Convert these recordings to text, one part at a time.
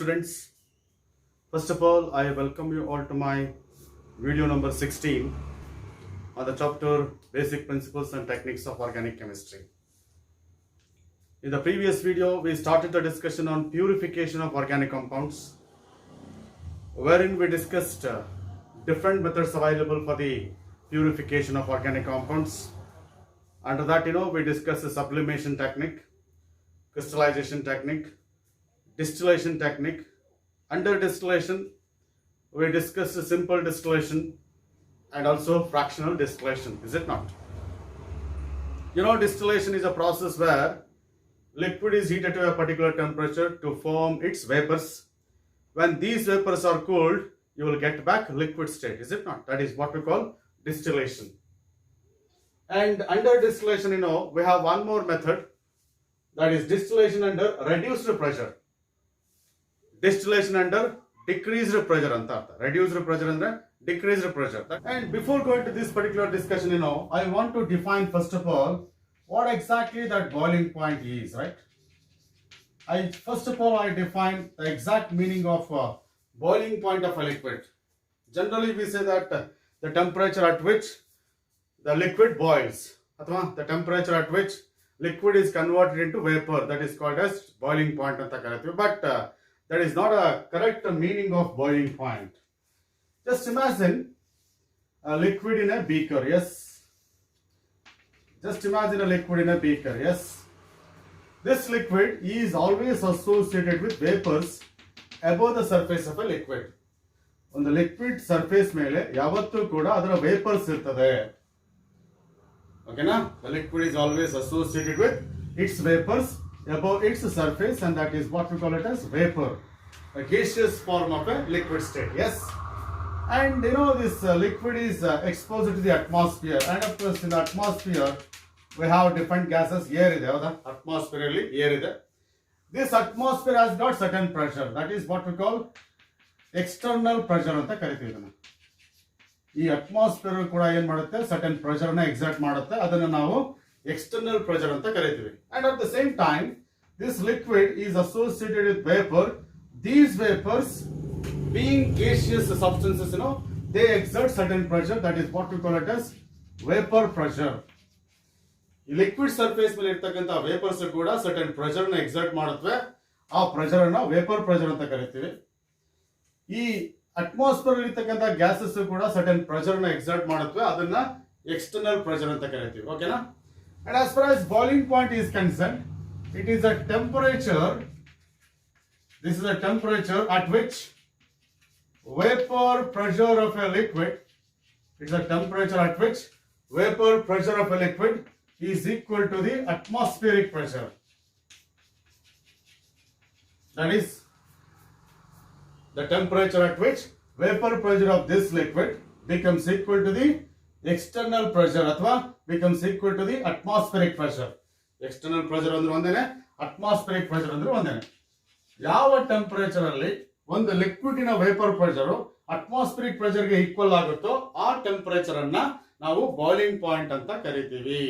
students. First of all, I welcome you all to my video number 16 on the chapter Basic Principles and Techniques of Organic Chemistry. In the previous video, we started the discussion on purification of organic compounds, wherein we discussed different methods available for the purification of organic compounds. Under that, we discussed the sublimation technique, crystallization technique, distillation technique. Under distillation, we discussed simple distillation and also fractional distillation, is it not? Distillation is a process where liquid is heated to a particular temperature to form its vapors. When these vapors are cooled, you will get back liquid state, is it not? That is what we call distillation. And under distillation, we have one more method, that is distillation under reduced pressure. Distillation under decreased pressure anta. Reduced pressure and decreased pressure. And before going to this particular discussion, I want to define first of all what exactly that boiling point is, right? First of all, I define the exact meaning of boiling point of a liquid. Generally, we say that the temperature at which the liquid boils, or the temperature at which liquid is converted into vapor, that is called as boiling point. But that is not a correct meaning of boiling point. Just imagine a liquid in a beaker, yes. Just imagine a liquid in a beaker, yes. This liquid is always associated with vapors above the surface of a liquid. On the liquid surface mele yavattu kuda adara vapors irtade. Okay na? The liquid is always associated with its vapors above its surface, and that is what we call it as vapor, a gaseous form of a liquid state, yes. And this liquid is exposed to the atmosphere, and of course in the atmosphere we have different gases. Air ide, atmosphere air ide. This atmosphere has got certain pressure, that is what we call external pressure anta karitivi idana. ಈ atmosphere ಕೂಡ ಏನ್ ಮಾಡುತ್ತೆ, certain pressure ನ exert ಮಾಡುತ್ತೆ, ಅದನ್ನ ನಾವು external pressure ಅಂತ ಕರಿತೀವಿ. And at the same time this liquid is associated with vapour. These vapors, being gaseous substances, they exert certain pressure, that is what we call it as vapor pressure. ಈ liquid surface ಮೇಲೆ ಇರ್ತಕ್ಕಂಥ vapours ಕೂಡ certain pressure ನ exert ಮಾಡುತ್ತವೆ, ಆ pressure ಅನ್ನ vapour pressure ಅಂತ ಕರಿತೀವಿ. ಈ ಅಟ್ಮಾಸ್ಫಿಯರ್ ಇರ್ತಕ್ಕಂಥ ಗ್ಯಾಸಸ್ ಕೂಡ ಸರ್ಟನ್ ಪ್ರೆಷರ್ ನ ಎಕ್ಸರ್ಟ್ ಮಾಡುತ್ತವೆ, ಅದನ್ನ ಎಕ್ಸ್ಟರ್ನಲ್ ಪ್ರೆಷರ್ ಅಂತ ಕರಿತೀವಿ. ಓಕೆನಾ? And as far as boiling point is concern, it is a temperature. This is a temperature at which vapor pressure of a liquid, it's a temperature at which vapor pressure of a liquid is equal to the atmospheric pressure. That is the temperature at which vapor pressure of this liquid becomes equal to the external pressure, athwa becomes equal to the atmospheric pressure. External pressure andre ondene, atmospheric pressure andre ondene. ಯಾವ temperature ಅಲ್ಲಿ ಒಂದು ಲಿಕ್ವಿಡಿನ vapour pressure atmospheric pressure ಗೆ equal ಆಗುತ್ತೋ ಆ temperature ಅನ್ನ ನಾವು boiling point ಅಂತ ಕರಿತೀವಿ.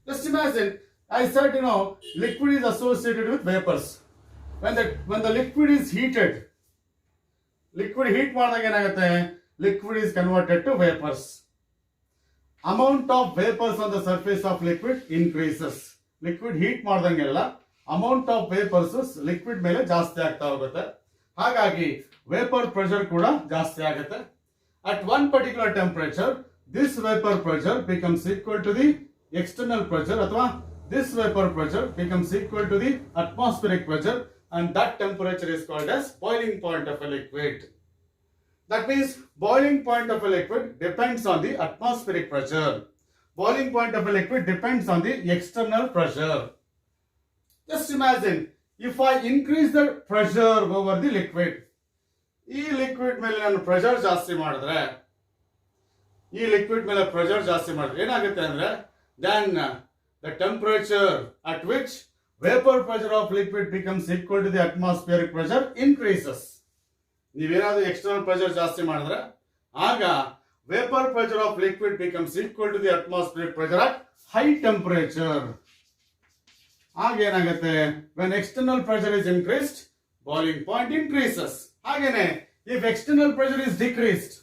Just imagine I said liquid is associated with vapors. When the liquid is heated, liquid heat ಮಾಡಿದಾಗ ಏನಾಗುತ್ತೆ, liquid is converted to vapors. Amount of vapors on the surface of liquid increases. Liquid heat ಮಾಡಿದಂಗೆಲ್ಲ amount of vapours liquid ಮೇಲೆ ಜಾಸ್ತಿ ಆಗ್ತಾ ಹೋಗುತ್ತೆ, ಹಾಗಾಗಿ vapour pressure ಕೂಡ ಜಾಸ್ತಿ ಆಗುತ್ತೆ. At one particular temperature this vapour pressure becomes equal to the external pressure, ಅಥವಾ this vapour pressure becomes equal to the atmospheric pressure, and that temperature is called as boiling point of a liquid. That means boiling point of a liquid depends on the atmospheric pressure. Boiling point of a liquid depends on the external pressure. Just imagine if I increase the pressure over the liquid. ಈ liquid ಮೇಲೆ ನಾನು pressure ಜಾಸ್ತಿ ಮಾಡಿದ್ರೆ, ಏನಾಗುತ್ತೆ ಅಂದ್ರೆ, then the temperature at which vapor pressure of liquid becomes equal to the atmospheric pressure increases. ನೀವೇನಾದ್ರೂ external pressure ಜಾಸ್ತಿ ಮಾಡಿದ್ರೆ ಆಗ vapour pressure of liquid becomes equal to the atmospheric pressure at high temperature. ಆಗ ಏನಾಗುತ್ತೆ, when external pressure is increased, boiling point increases. ಹಾಗೇನೆ if external pressure is decreased,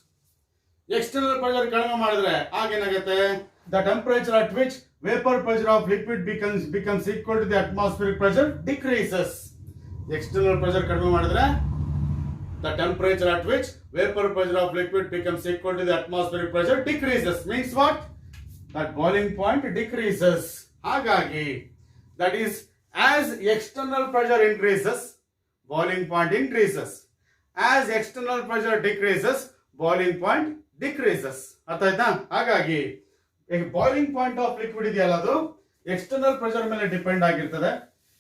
external pressure ಕಡಿಮೆ ಮಾಡಿದ್ರೆ ಆಗೇನಾಗುತ್ತೆ, the temperature at which vapor pressure of liquid becomes equal to the atmospheric pressure decreases. External pressure ಕಡಿಮೆ ಮಾಡಿದ್ರೆ the temperature at which vapor pressure of liquid becomes equal to the atmospheric pressure decreases. Means what? That boiling point decreases. ಹಾಗಾಗಿ that is, as external pressure increases, boiling point increases. As external pressure decreases, boiling point decreases. ಅರ್ಥ ಆಯ್ತಾ? ಹಾಗಾಗಿ boiling point of liquid ಇದೆಯಲ್ಲ, ಅದು external pressure ಮೇಲೆ depend ಆಗಿರ್ತದೆ.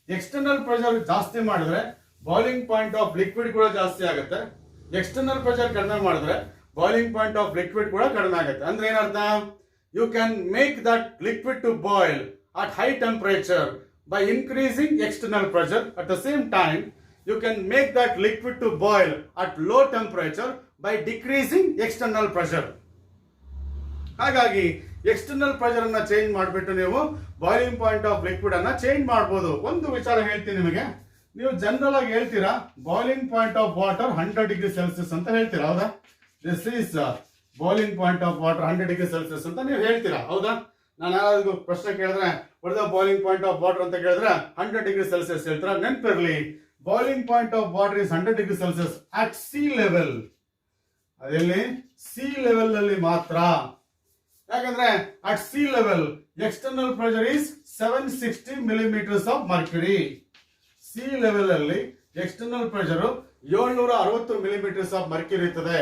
External pressure ಜಾಸ್ತಿ ಮಾಡಿದ್ರೆ ಬಾಯ್ಲಿಂಗ್ ಪಾಯಿಂಟ್ ಆಫ್ ಲಿಕ್ವಿಡ್ ಕೂಡ ಜಾಸ್ತಿ ಆಗುತ್ತೆ. ಎಕ್ಸ್ಟರ್ನಲ್ ಪ್ರೆಷರ್ ಕಡಿಮೆ ಮಾಡಿದ್ರೆ ಬಾಯ್ಲಿಂಗ್ ಪಾಯಿಂಟ್ ಆಫ್ ಲಿಕ್ವಿಡ್ ಕೂಡ ಕಡಿಮೆ ಆಗುತ್ತೆ. ಅಂದ್ರೆ ಏನರ್ಥ? You can make that liquid to boil at high temperature by increasing external pressure. At the same time, you can make that liquid to boil at low temperature by decreasing external pressure. ಹಾಗಾಗಿ external pressure ಅನ್ನ change ಮಾಡಿಬಿಟ್ಟು ನೀವು boiling point of liquid ಅನ್ನ change ಮಾಡಬಹುದು. ಒಂದು ವಿಚಾರ ಹೇಳ್ತೀನಿ ನಿಮಗೆ, ನೀವು ಜನರಲ್ ಆಗಿ ಹೇಳ್ತೀರಾ boiling point of water 100 degree Celsius ಅಂತ ಹೇಳ್ತೀರಾ, ಹೌದಾ? This is boiling point of water 100 degree Celsius ಅಂತ ನೀವು ಹೇಳ್ತೀರಾ, ಹೌದಾ? ನಾನು ಯಾರಾದ್ರೂ ಪ್ರಶ್ನೆ ಕೇಳಿದ್ರೆ ಹೊಡೆದ ಬಾಯ್ಲಿಂಗ್ ಪಾಯಿಂಟ್ ಆಫ್ ವಾಟರ್ ಅಂತ ಕೇಳಿದ್ರೆ 100 ಡಿಗ್ರಿ ಸೆಲ್ಸಿಯಸ್ ಹೇಳ್ತೀರಾ. ನೆನಪಿರ್ಲಿ, boiling point of water is 100 degree Celsius at sea level. ಅದೆಲ್ಲಿ? ಸಿ ಲೆವೆಲ್ ಅಲ್ಲಿ ಮಾತ್ರ. ಯಾಕಂದ್ರೆ at sea level external pressure is 760 millimetres of mercury. Sea level ಅಲ್ಲಿ external pressure 760 millimetres of mercury ಇರ್ತದೆ.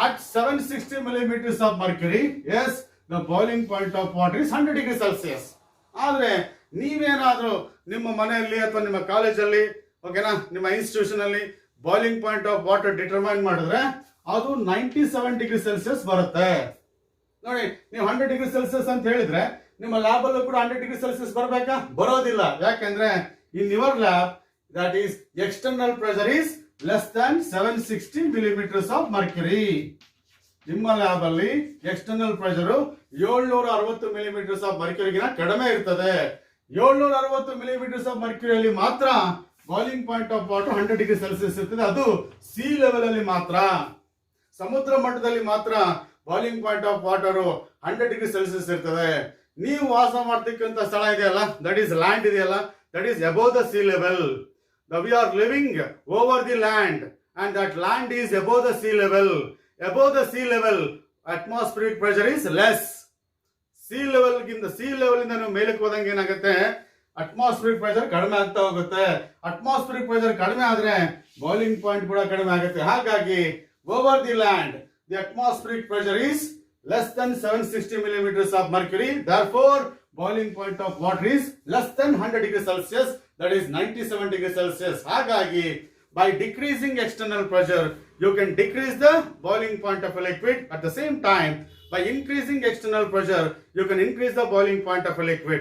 At 760 millimetres of mercury, yes, the boiling point of water is 100 degree Celsius. ಆದ್ರೆ ನೀವೇನಾದ್ರೂ ನಿಮ್ಮ ಮನೆಯಲ್ಲಿ ಅಥವಾ ನಿಮ್ಮ ಕಾಲೇಜಲ್ಲಿ, ಓಕೆನಾ, ನಿಮ್ಮ ಇನ್ಸ್ಟಿಟ್ಯೂಷನ್ ಅಲ್ಲಿ boiling point of water determine ಮಾಡಿದ್ರೆ ಅದು 97 ಡಿಗ್ರಿ ಸೆಲ್ಸಿಯಸ್ ಬರುತ್ತೆ. ನೋಡಿ, ನೀವು 100 ಡಿಗ್ರಿ ಸೆಲ್ಸಿಯಸ್ ಅಂತ ಹೇಳಿದ್ರೆ ನಿಮ್ಮ ಲ್ಯಾಬ್ ಅಲ್ಲೂ ಕೂಡ 100 ಡಿಗ್ರಿ ಸೆಲ್ಸಿಯಸ್ ಬರಬೇಕಾ? ಬರೋದಿಲ್ಲ. ಯಾಕೆಂದ್ರೆ in your lab that is external pressure is less than 760 millimetres of Mercury. ನಿಮ್ಮ ಲ್ಯಾಬ್ ಅಲ್ಲಿ ಎಕ್ಸ್ಟರ್ನಲ್ ಪ್ರೆಷರ್ 760 ಮಿಲಿಮೀಟರ್ಸ್ ಆಫ್ ಮರ್ಕ್ಯುರಿಗಿನ ಕಡಿಮೆ ಇರ್ತದೆ. 760 ಮಿಲಿಮೀಟರ್ಸ್ ಆಫ್ ಮರ್ಕ್ಯುರಿಯಲ್ಲಿ ಮಾತ್ರ boiling point of water 100 degree Celsius ಇರ್ತದೆ. ಅದು ಸಿ ಲೆವೆಲ್ ಅಲ್ಲಿ ಮಾತ್ರ, ಸಮುದ್ರ ಮಟ್ಟದಲ್ಲಿ ಮಾತ್ರ boiling point of water 100 degree Celsius ಇರ್ತದೆ. ನೀವು ವಾಸ ಮಾಡ್ತಕ್ಕಂಥ ಸ್ಥಳ ಇದೆಯಲ್ಲ, ದಟ್ ಈಸ್ ಲ್ಯಾಂಡ್ ಇದೆಯಲ್ಲ, that is above the C level. We are living over the land and that land is above the C level. Above the sea level, atmospheric pressure is less. Sea level ಇಂದ ನೀವು ಮೇಲಕ್ಕೆ ಹೋದಂಗೆ ಏನಾಗುತ್ತೆ, atmospheric pressure ಕಡಿಮೆ ಆಗ್ತಾ ಹೋಗುತ್ತೆ. Atmospheric pressure ಕಡಿಮೆ ಆದ್ರೆ ಬಾಯ್ಲಿಂಗ್ ಪಾಯಿಂಟ್ ಕೂಡ ಕಡಿಮೆ ಆಗುತ್ತೆ. ಹಾಗಾಗಿ over the land the atmospheric pressure is less than 760 millimeters of mercury. Therefore, boiling point of water is less than 100 degree Celsius, that is 97 degree Celsius. ಹಾಗಾಗಿ by decreasing external pressure, you can decrease the boiling point of a liquid. At the same time, by increasing external pressure, you can increase the boiling point of a liquid.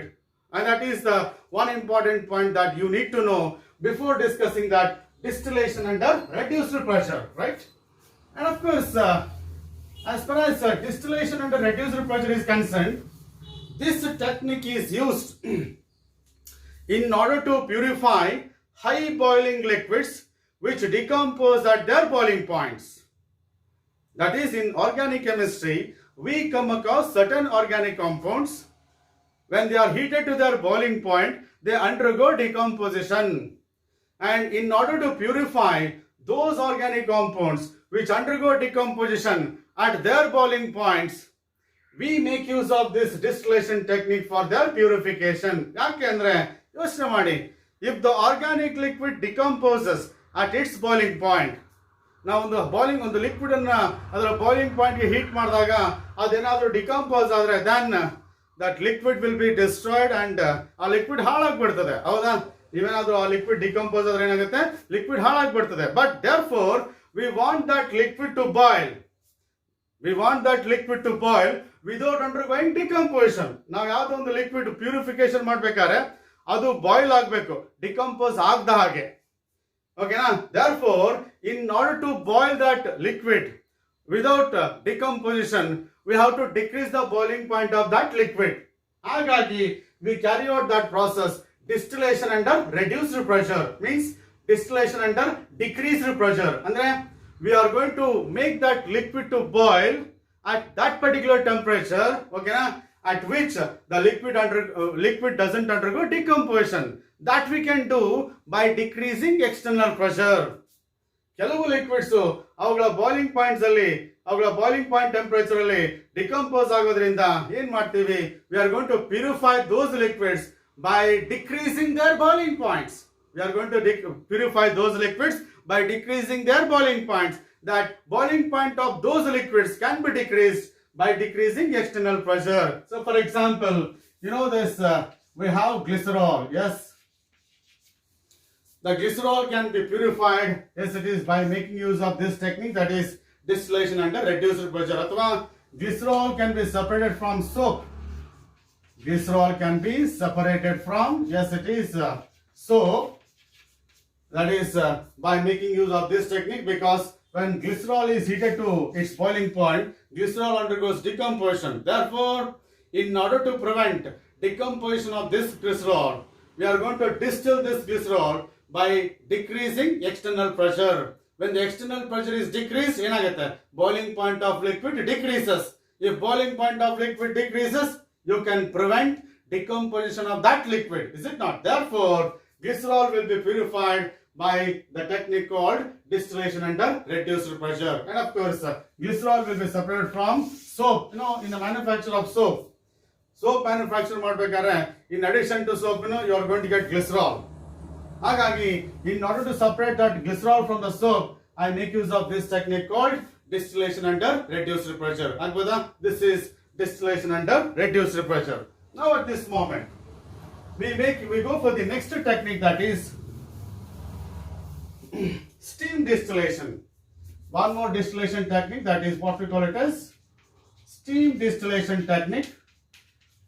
And that is the one important point that you need to know before discussing that distillation under reduced pressure, right? And of course, as far as distillation under reduced pressure is concerned, this technique is used in order to purify high boiling liquids which decompose at their boiling points. That is, in organic chemistry, we come across certain organic compounds. When they are heated to their boiling point, they undergo decomposition. And in order to purify those organic compounds which undergo decomposition at their boiling points, we make use of this distillation technique for their purification. ಯಾಕೆಂದ್ರೆ ಯೋಚನೆ ಮಾಡಿ, if the organic liquid decomposes at its boiling point, ನಾವು ಒಂದು liquid ಅನ್ನ ಅದರ boiling point ಗೆ heat ಮಾಡಿದಾಗ ಅದೇನಾದ್ರೂ ಡಿಕಂಪೋಸ್ ಆದ್ರೆ then that liquid will be destroyed and ಆ ಲಿಕ್ವಿಡ್ ಹಾಳಾಗ್ಬಿಡ್ತದೆ, ಹೌದಾ? ನೀವೇನಾದ್ರೂ ಆ ಲಿಕ್ವಿಡ್ ಡಿಕಂಪೋಸ್ ಆದ್ರೆ ಏನಾಗುತ್ತೆ, ಲಿಕ್ವಿಡ್ ಹಾಳಾಗ್ಬಿಡ್ತದೆ. But therefore we want that liquid to boil. We want that liquid to boil without undergoing decomposition. ನಾವು ಯಾವ್ದೋ ಒಂದು ಲಿಕ್ವಿಡ್ ಪ್ಯೂರಿಫಿಕೇಶನ್ ಮಾಡ್ಬೇಕಾದ್ರೆ ಅದು ಬಾಯ್ಲ್ ಆಗಬೇಕು, ಡಿಕಂಪೋಸ್ ಆಗದ ಹಾಗೆ, ಓಕೆನಾ? Therefore, in order to boil that liquid without decomposition, we have to decrease the boiling point of that liquid. ಹಾಗಾಗಿ we carry out that process distillation under reduced pressure. Means distillation under decreased pressure. Andre we are going to make that liquid to boil at that particular temperature, okay na, at which the liquid doesn't undergo decomposition. That we can do by decreasing external pressure. ಕೆಲವು liquids ಅವುಗಳ boiling points ಅಲ್ಲಿ, ಅವುಗಳ boiling point temperature ಅಲ್ಲಿ decompose ಆಗೋದ್ರಿಂದ ಏನ್ ಮಾಡ್ತೀವಿ, we are going to purify those liquids by decreasing their boiling points. We are going to purify those liquids by decreasing their boiling points. That boiling point of those liquids can be decreased by decreasing external pressure. So for example, you know this, we have glycerol, yes. The glycerol can be purified, yes it is, by making use of this technique, that is distillation under reduced pressure. Athwa glycerol can be separated from soap. Glycerol can be separated from, yes it is, soap. That is by making use of this technique, because when glycerol is heated to its boiling point, glycerol undergoes decomposition. Therefore, in order to prevent decomposition of this glycerol, we are going to distill this glycerol by decreasing external pressure. When the external pressure is decreased, boiling point of liquid decreases. If boiling point of liquid decreases, you can prevent decomposition of that liquid, is it not? Therefore, glycerol will be purified by the technique called distillation under reduced pressure. And of course, glycerol will be separated from soap. You know, in the manufacture of soap manufacture ಮಾಡಬೇಕಾದ್ರೆ, in addition to soap, you know, you are going to get glycerol. ಹಾಗಾಗಿ in order to separate that glycerol from the soap, I make use of this technique called distillation under reduced pressure. ಆಗ್ಬೋದಾ? This is distillation under reduced pressure. Now at this moment, we go for the next technique, that is steam distillation. One more distillation technique, that is what we call it as steam distillation technique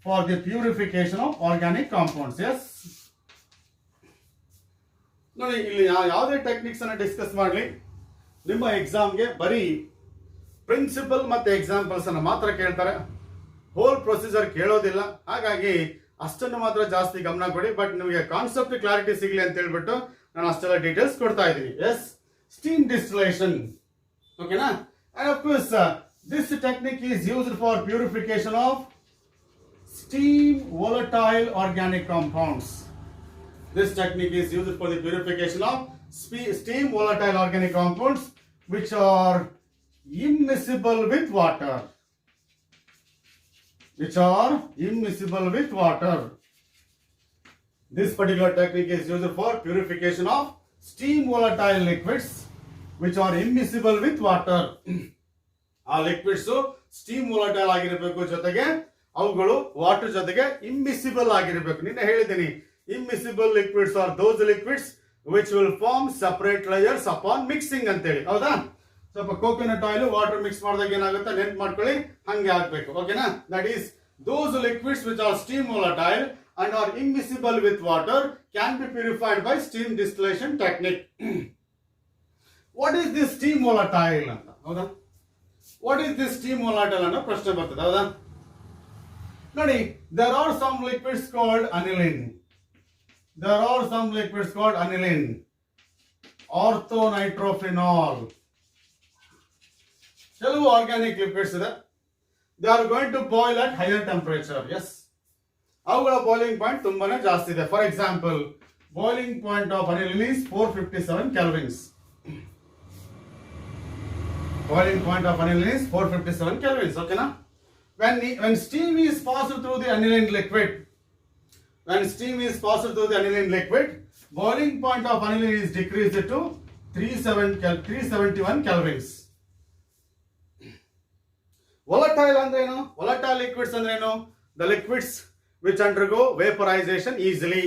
for the purification of organic compounds. Yes. ನೋಡಿ, ಇಲ್ಲಿ ಯಾವುದೇ techniques ಅನ್ನ discuss ಮಾಡಲಿ, ನಿಮ್ಮ ಎಕ್ಸಾಮ್ಗೆ ಬರೀ principal ಮತ್ತೆ examples ಅನ್ನ ಮಾತ್ರ ಕೇಳ್ತಾರೆ, ಹೋಲ್ ಪ್ರೊಸೀಜರ್ ಕೇಳೋದಿಲ್ಲ. ಹಾಗಾಗಿ ಅಷ್ಟನ್ನು ಮಾತ್ರ ಜಾಸ್ತಿ ಗಮನ ಕೊಡಿ. ಬಟ್ ನಿಮಗೆ ಕಾನ್ಸೆಪ್ಟ್ ಕ್ಲಾರಿಟಿ ಸಿಗಲಿ ಅಂತ ಹೇಳ್ಬಿಟ್ಟು ನಾನು ಅಷ್ಟೆಲ್ಲ ಡೀಟೇಲ್ಸ್ ಕೊಡ್ತಾ ಇದ್ದೀನಿ. ಎಸ್, ಸ್ಟೀಮ್ ಡಿಸ್ಟಿಲೇಷನ್, ಓಕೆನಾ? And of course this technique is used for purification of steam volatile organic compounds. This technique is used for the purification of steam volatile organic compounds which are immiscible with water. This particular technique is used for purification of steam volatile liquids which are immiscible with water. ಆ liquids steam volatile ಆಗಿರಬೇಕು, ಜೊತೆಗೆ ಅವುಗಳು water ಜೊತೆಗೆ immiscible ಆಗಿರಬೇಕು. ನಿನ್ನೆ ಹೇಳಿದ್ದೀನಿ, immiscible liquids are those liquids which will form separate layers upon mixing ಅಂತೇಳಿ, ಹೌದಾ? ಸ್ವಲ್ಪ ಕೋಕೋನಟ್ ಆಯಿಲ್ ವಾಟರ್ ಮಿಕ್ಸ್ ಮಾಡಿದಾಗ ಏನಾಗುತ್ತೆ ನೆನ್ಪು ಮಾಡ್ಕೊಳ್ಳಿ, ಹಂಗೆ ಆಗ್ಬೇಕು, ಓಕೆನಾ? That is those liquids which are steam volatile and are immiscible with water can be purified by steam distillation technique. What is this steam volatile ಅಂತ, ಹೌದಾ? What is this steam volatile ಅನ್ನೋ ಪ್ರಶ್ನೆ ಬರ್ತದೆ, ಹೌದಾ? ನೋಡಿ, there are some liquids called aniline. Orthonitrophenol. ಕೆಲವು organic liquids ಇದೆ, they are going to boil at higher temperature. Yes, ಅವುಗಳ ಬಾಯ್ಲಿಂಗ್ ಪಾಯಿಂಟ್ ತುಂಬಾನೇ ಜಾಸ್ತಿ ಇದೆ. For example, boiling point of aniline is 457 kelvins. Boiling point of aniline is 457 kelvins, okay na? When steam is passed through the aniline liquid, boiling point of aniline is decreased to 371 kelvins. Volatile ಅಂದ್ರೇನು? Volatile liquids ಅಂದ್ರೇನು? The liquids which undergo vaporization easily.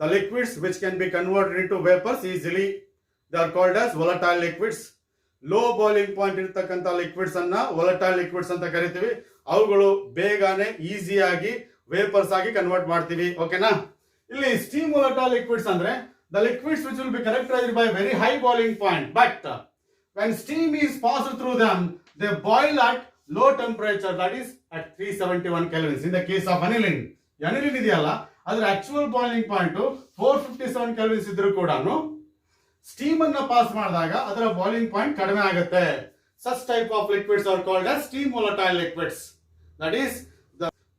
The liquids which can be converted into vapors easily. They are called as volatile liquids. Low boiling point ಇರತಕ್ಕಂತ liquids ಅನ್ನ volatile liquids ಅಂತ ಕರಿತೀವಿ. ಅವುಗಳು ಬೇಗನೆ ಈಸಿಯಾಗಿ vapours ಆಗಿ ಕನ್ವರ್ಟ್ ಮಾಡ್ತೀವಿ, ಓಕೆನಾ? ಇಲ್ಲಿ ಸ್ಟೀಮ್ volatile liquids ಅಂದ್ರೆ the liquids which will be characterized by very high boiling point, but when steam is passed through them, they boil at low temperature, that is at 371 kelvins. In the case of aniline ಇದೆಯಲ್ಲ, ಅದರ actual boiling point 457 kelvins ಇದ್ರೂ ಕೂಡ steam ಅನ್ನ pass ಮಾಡಿದಾಗ ಅದರ boiling point ಕಡಿಮೆ ಆಗುತ್ತೆ. Such type of liquids are called as steam volatile liquids. That is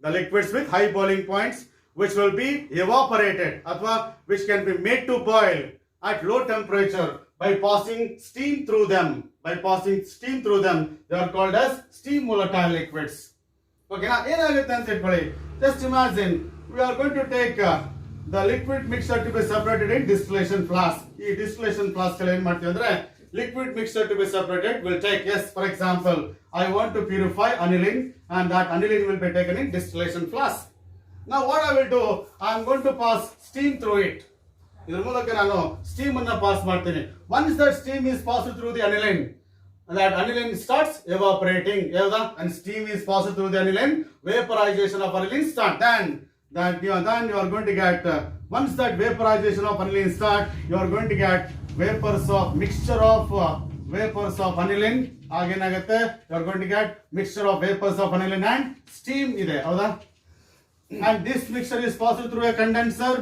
the liquids with high boiling points which will be evaporated ಅಥವಾ which can be made to boil at low temperature by passing steam through them. By passing steam through them, they are called as steam volatile liquids. Okay, now ಏನಾಗುತ್ತೆ ಅಂತ ಇಟ್ಕೊಳ್ಳಿ. Just imagine we are going to take the liquid mixture to be separated in distillation flask. ಈ distillation flask ಅಲ್ಲಿ ಏನು ಮಾಡ್ತೀವಿ ಅಂದ್ರೆ liquid mixture to be separated will take, yes, for example, I want to purify aniline and that aniline will be taken in distillation flask. Now what I will do, I am going to pass steam through it. ಇದರ ಮೂಲಕ ನಾನು steam ಅನ್ನು pass ಮಾಡ್ತೀನಿ. Once that steam is passed through the aniline, that aniline starts evaporating, and steam is passed through the aniline, vaporization of aniline start. Then you are going to get, once that vaporization of aniline start, you are going to get vapors of mixture of vapors of aniline. ಆಗೇನಾಗುತ್ತೆ, you are going to get mixture of vapors of aniline and steam ಇದೆ, ಹೌದಾ? And this mixture is passed through a condenser,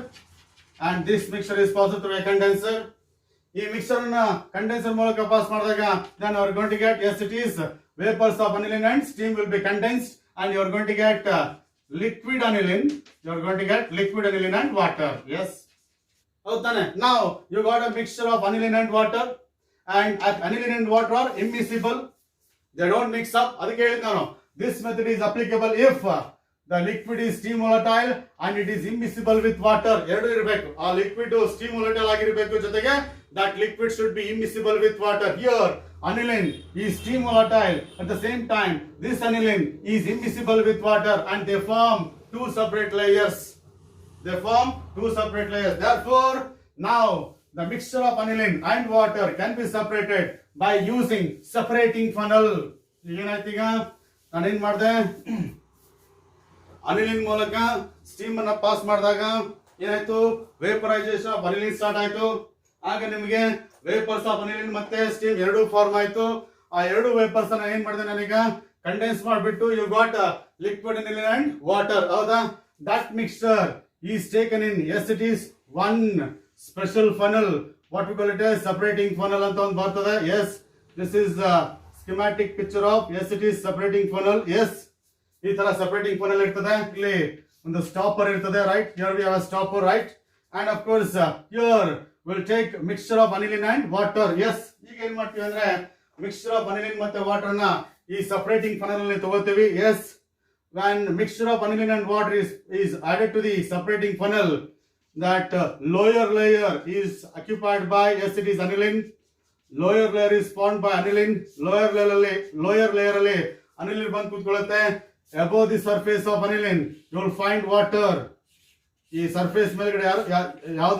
and this mixture is passed through a condenser. ಈ mixer ಅನ್ನ condenser ಮೂಲಕ pass ಮಾಡಿದಾಗ then you are going to get, yes, it is vapors of aniline and steam will be condensed and you are going to get liquid aniline. You are going to get liquid aniline and water. Yes. Now you got a mixture of aniline and water, and aniline and water are immiscible. They don't mix up. ಅದಕ್ಕೆ ಹೇಳಿದ ನಾನು, this method is applicable if the liquid is steam volatile and it is immiscible with water. ಎರಡು ಇರಬೇಕು, ಆ liquid steam volatile ಆಗಿರಬೇಕು, ಜೊತೆಗೆ that liquid should be immiscible with water. Here aniline is steam volatile, at the same time this aniline is immiscible with water and they form two separate layers. Therefore, now the mixture of aniline and water can be separated by using separating funnel. ಏನಾಯ್ತು, ಈಗ ನಾನೇನ್ ಮಾಡಿದೆ, aniline ಮೂಲಕ steam ಅನ್ನ pass ಮಾಡಿದಾಗ ಏನಾಯ್ತು, vaporisation of aniline start ಆಯ್ತು. ಆಗ ನಿಮಗೆ ವೇಪರ್ಸ್ ಆಫ್ ಅನಿಲಿನ್ ಮತ್ತೆ ಸ್ಟೀಮ್ ಎರಡು ಫಾರ್ಮ್ ಆಯ್ತು. ಆ ಎರಡು ವೇಪರ್ಸ್ ಅನ್ನ ಏನ್ ಮಾಡಿದೆ ನಾನೀಗ ಕಂಡೆನ್ಸ್ ಮಾಡಿಬಿಟ್ಟು you got liquid aniline and water, ಹೌದಾ? That mixture is taken in, yes, it is one special funnel, what we call it as separating funnel anta ಒಂದು ಬರ್ತದೆ. Yes, this is the schematic picture of, yes, it is separating funnel. Yes, ಈ ತರ separating funnel ಇರ್ತದೆ. ಇಲ್ಲಿ ಒಂದು stopper ಇರ್ತದೆ, right? Here we have a stopper, right? And of course here we'll take mixture of aniline and water. Yes, ಈಗ ಏನ್ ಮಾಡ್ತೀವಿ ಅಂದ್ರೆ mixture of aniline ಮತ್ತೆ water ನ ಈ separating funnel ಅಲ್ಲಿ ತಗೋತೀವಿ. Yes, when mixture of aniline and water is added to the separating funnel, that lower layer is occupied by, yes, it is aniline. Lower layer is formed by aniline. Lower layer ಅಲ್ಲಿ aniline ಬಂದು ಕೂತ್ಕೊಳ್ಳುತ್ತೆ. Above the surface of aniline you will find water. ಈ surface ಮೇಲ್ಗಡೆ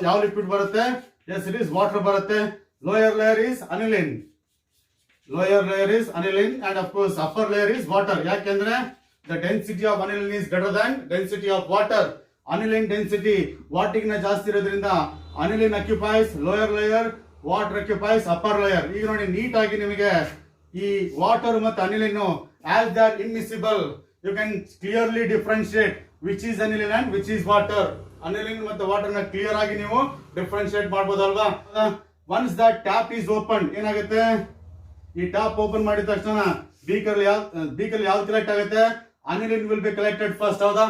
ಯಾವ liquid ಬರುತ್ತೆ? Yes, it is water ಬರುತ್ತೆ. Lower layer is aniline. And of course upper layer is water. ಯಾಕೆಂದ್ರೆ the density of aniline is greater than density of water. Aniline density water ಗಿಂತ ಜಾಸ್ತಿ ಇರೋದ್ರಿಂದ aniline occupies lower layer, water occupies upper layer. ಈಗ ನೋಡಿ neat ಆಗಿ ನಿಮಗೆ ಈ water ಮತ್ತು aniline as they are immiscible, you can clearly differentiate which is aniline and which is water. Aniline ಮತ್ತು ವಾಟರ್ ನ ಕ್ಲಿಯರ್ ಆಗಿ ನೀವು differentiate ಮಾಡಬಹುದಲ್ವಾ? Once that tap is opened, ಏನಾಗುತ್ತೆ, ಈ ಟ್ಯಾಪ್ ಓಪನ್ ಮಾಡಿದ ತಕ್ಷಣ ಬೀಕರ್ ಯಾವ್ದು ಕಲೆಕ್ಟ್ ಆಗುತ್ತೆ? Aniline will be collected first, ಹೌದಾ?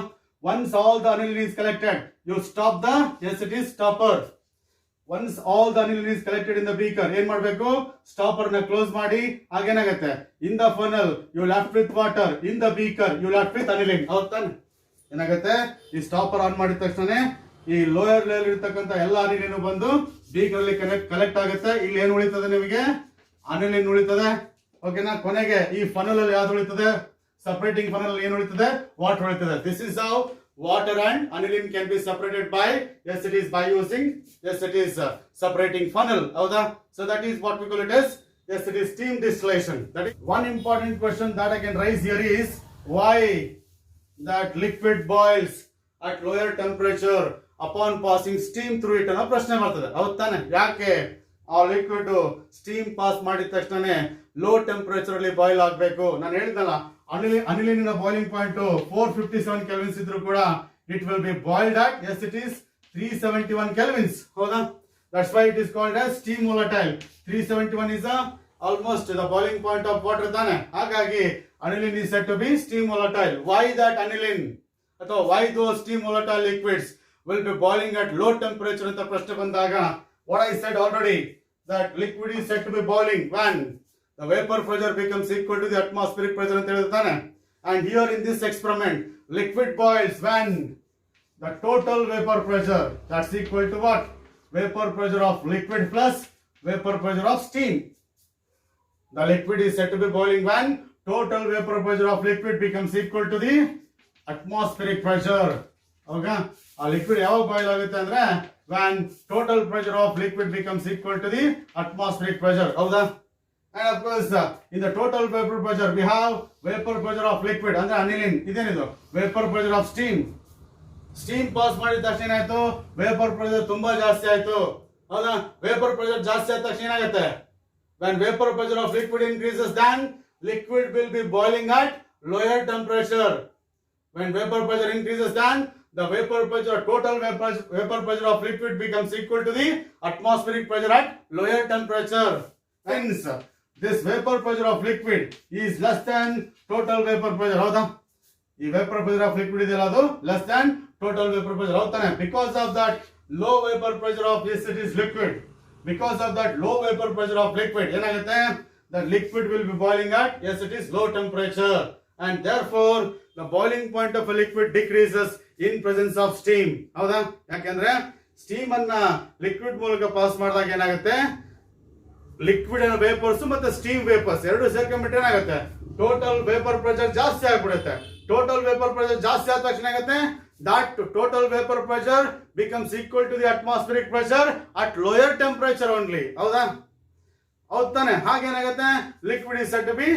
Once all the aniline is collected, you stop the, yes, it is stopper. Once all the aniline is collected in the beaker, ಏನ್ ಮಾಡಬೇಕು? Stopper ನ close ಮಾಡಿ. ಆಗೇನಾಗುತ್ತೆ, in the funnel you left with water, in the beaker you left with aniline, ಹೌದಾ? ಏನಾಗುತ್ತೆ, ಈ stopper on ಮಾಡಿದ ತಕ್ಷಣ ಈ ಲೋಯರ್ ಲೇಯರ್ ಇರತಕ್ಕಂತ ಎಲ್ಲ ಅನಿಲಿನ್ ಬಂದು ಬೀಕರ್ ಅಲ್ಲಿ ಕಲೆಕ್ಟ್ ಆಗುತ್ತೆ. ಇಲ್ಲಿ ಏನು ಉಳಿತದೆ ನಿಮಗೆ? ಅನಿಲಿನ್ ಉಳಿತದೆ. ಓಕೆನಾ? ಕೊನೆಗೆ ಈ ಫನಲ್ ಅಲ್ಲಿ ಯಾವ್ದು ಉಳಿತದೆ? ಸಪರೇಟಿಂಗ್ ಫನಲ್ ಏನು ಉಳಿತದೆ? ವಾಟರ್ ಉಳಿತದೆ. This is how water and aniline can be separated by, yes, it is by using, yes, it is separating funnel, howda? So that is what we call it as, yes, it is steam distillation. That is one important question that I can raise here is why that liquid boils at lower temperature upon passing steam through it ಅನ್ನೋ ಪ್ರಶ್ನೆ ಬರ್ತದೆ, ಹೌದು ತಾನೆ? ಯಾಕೆ ಆ liquid steam pass ಮಾಡಿದ ತಕ್ಷಣ low temperature ಅಲ್ಲಿ ಬಾಯ್ಲ್ ಆಗಬೇಕು? ನಾನು ಹೇಳಿದ್ನಲ್ಲ, ಅನಿಲಿನ ಬಾಯ್ಲಿಂಗ್ ಪಾಯಿಂಟ್ 457 ಕೆಲ್ವಿನ್ಸ್ ಇದ್ರೂ ಕೂಡ it will be boiled at, S, it is 371 kelvins, ಹೌದಾ? That's why it is called as steam volatile. 371 is almost the boiling point of water ತಾನೆ. ಹಾಗಾಗಿ aniline is said to be steam volatile. Why that aniline ಅಥವಾ why those steam volatile liquids will be boiling at low temperature ಅಂತ ಪ್ರಶ್ನೆ ಬಂದಾಗ, what I said already, that liquid is said to be boiling when the vapor pressure becomes equal to the atmospheric pressure ಅಂತ ಹೇಳಿದ್ರೆ ತಾನೆ. And here in this experiment, liquid boils when the total vapor pressure, that's equal to what? Vapor pressure of liquid plus vapor pressure of steam. The liquid is said to be boiling when total vapor pressure of liquid becomes equal to the atmospheric pressure. Okay? A liquid ಯಾವಾಗ boil ಆಗುತ್ತೆ ಅಂದ್ರೆ when total pressure of liquid becomes equal to the atmospheric pressure. ಹೌದಾ? And of course, in the total vapor pressure, we have vapor pressure of liquid ಅಂದ್ರೆ aniline. ಇದೇನಿದು? Vapor pressure of steam. Steam pass ಮಾಡಿದ ತಕ್ಷಣ ಏನಾಯ್ತು, vapour pressure ತುಂಬಾ ಜಾಸ್ತಿ ಆಯ್ತು. ಹೌದಾ? ವೇಪರ್ ಪ್ರೆಷರ್ ಜಾಸ್ತಿ ಆದ ತಕ್ಷಣ ಏನಾಗುತ್ತೆ, when vapor pressure of liquid increases, then liquid will be boiling at lower temperature. When vapor pressure increases, then the vapor pressure, total vapor pressure of liquid becomes equal to the atmospheric pressure at lower temperature. Hence, this vapor pressure of liquid is less than total vapor pressure. ಹೌದಾ? ಈ vapour pressure of liquid ಇದೆಯಲ್ಲ, ಅದು less than total vapour pressure. ಹೌದಾನೆ? Because of that low vapour pressure of this it is liquid. Because of that low vapour pressure of liquid ಏನಾಗುತ್ತೆ, the liquid will be boiling at S it is low temperature, and therefore the boiling point of a liquid decreases in presence of steam. ಹೌದಾ? ಯಾಕೆಂದ್ರೆ steam ಅನ್ನ liquid ಮೂಲಕ pass ಮಾಡಿದಾಗ ಏನಾಗುತ್ತೆ, liquid ಅನ್ನೋ vapours ಮತ್ತೆ steam vapours ಎರಡು ಸೇರ್ಕೊಂಡ್ಬಿಟ್ರೆ ಏನಾಗುತ್ತೆ, ಟೋಟಲ್ ವೇಪರ್ ಪ್ರೆಷರ್ ಜಾಸ್ತಿ ಆಗ್ಬಿಡುತ್ತೆ. ಟೋಟಲ್ ವೇಪರ್ ಪ್ರೆಷರ್ ಜಾಸ್ತಿ ಆದ ತಕ್ಷಣ ಏನಾಗುತ್ತೆ, that total vapor pressure becomes equal to the atmospheric pressure at lower temperature only. ಹೌದಾ? ಹೌದು ತಾನೆ? ಹಾಗೇನಾಗುತ್ತೆ, liquid is said to be,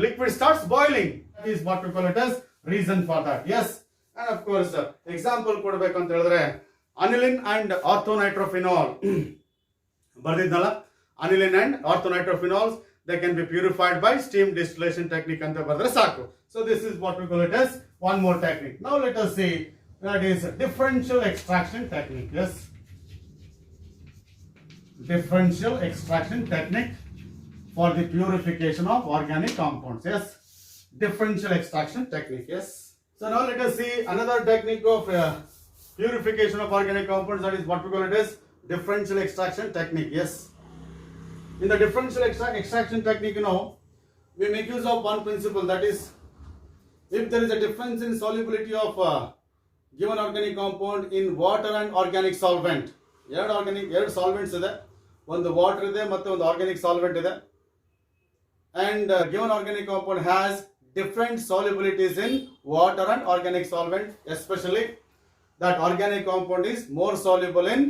liquid starts boiling. That is what we call it as reason for that. Yes. And of course, example ಕೊಡಬೇಕು ಅಂತ ಹೇಳಿದ್ರೆ aniline and orthonitrophenol ಬರ್ದಿದ್ನಲ್ಲ, aniline and orthonitроphenols, they can be purified by steam distillation technique ಅಂತ ಬರೆದ್ರೆ ಸಾಕು. So this is what we call it as one more technique. Now let us see, that is differential extraction technique. Yes, differential extraction technique for the purification of organic compounds. Yes, differential extraction technique. Yes. So now let us see another technique of purification of organic compounds, that is what we call it as differential extraction technique. Yes. In the differential extraction technique, we make use of one principle, that is, if there is a difference in solubility of given organic compound in water and organic solvent, ಎರಡು solvents ಇದೆ, ಒಂದು water ಇದೆ ಮತ್ತೆ ಒಂದು organic solvent ಇದೆ, and given organic compound has different solubilities in water and organic solvent, especially that organic compound is more soluble in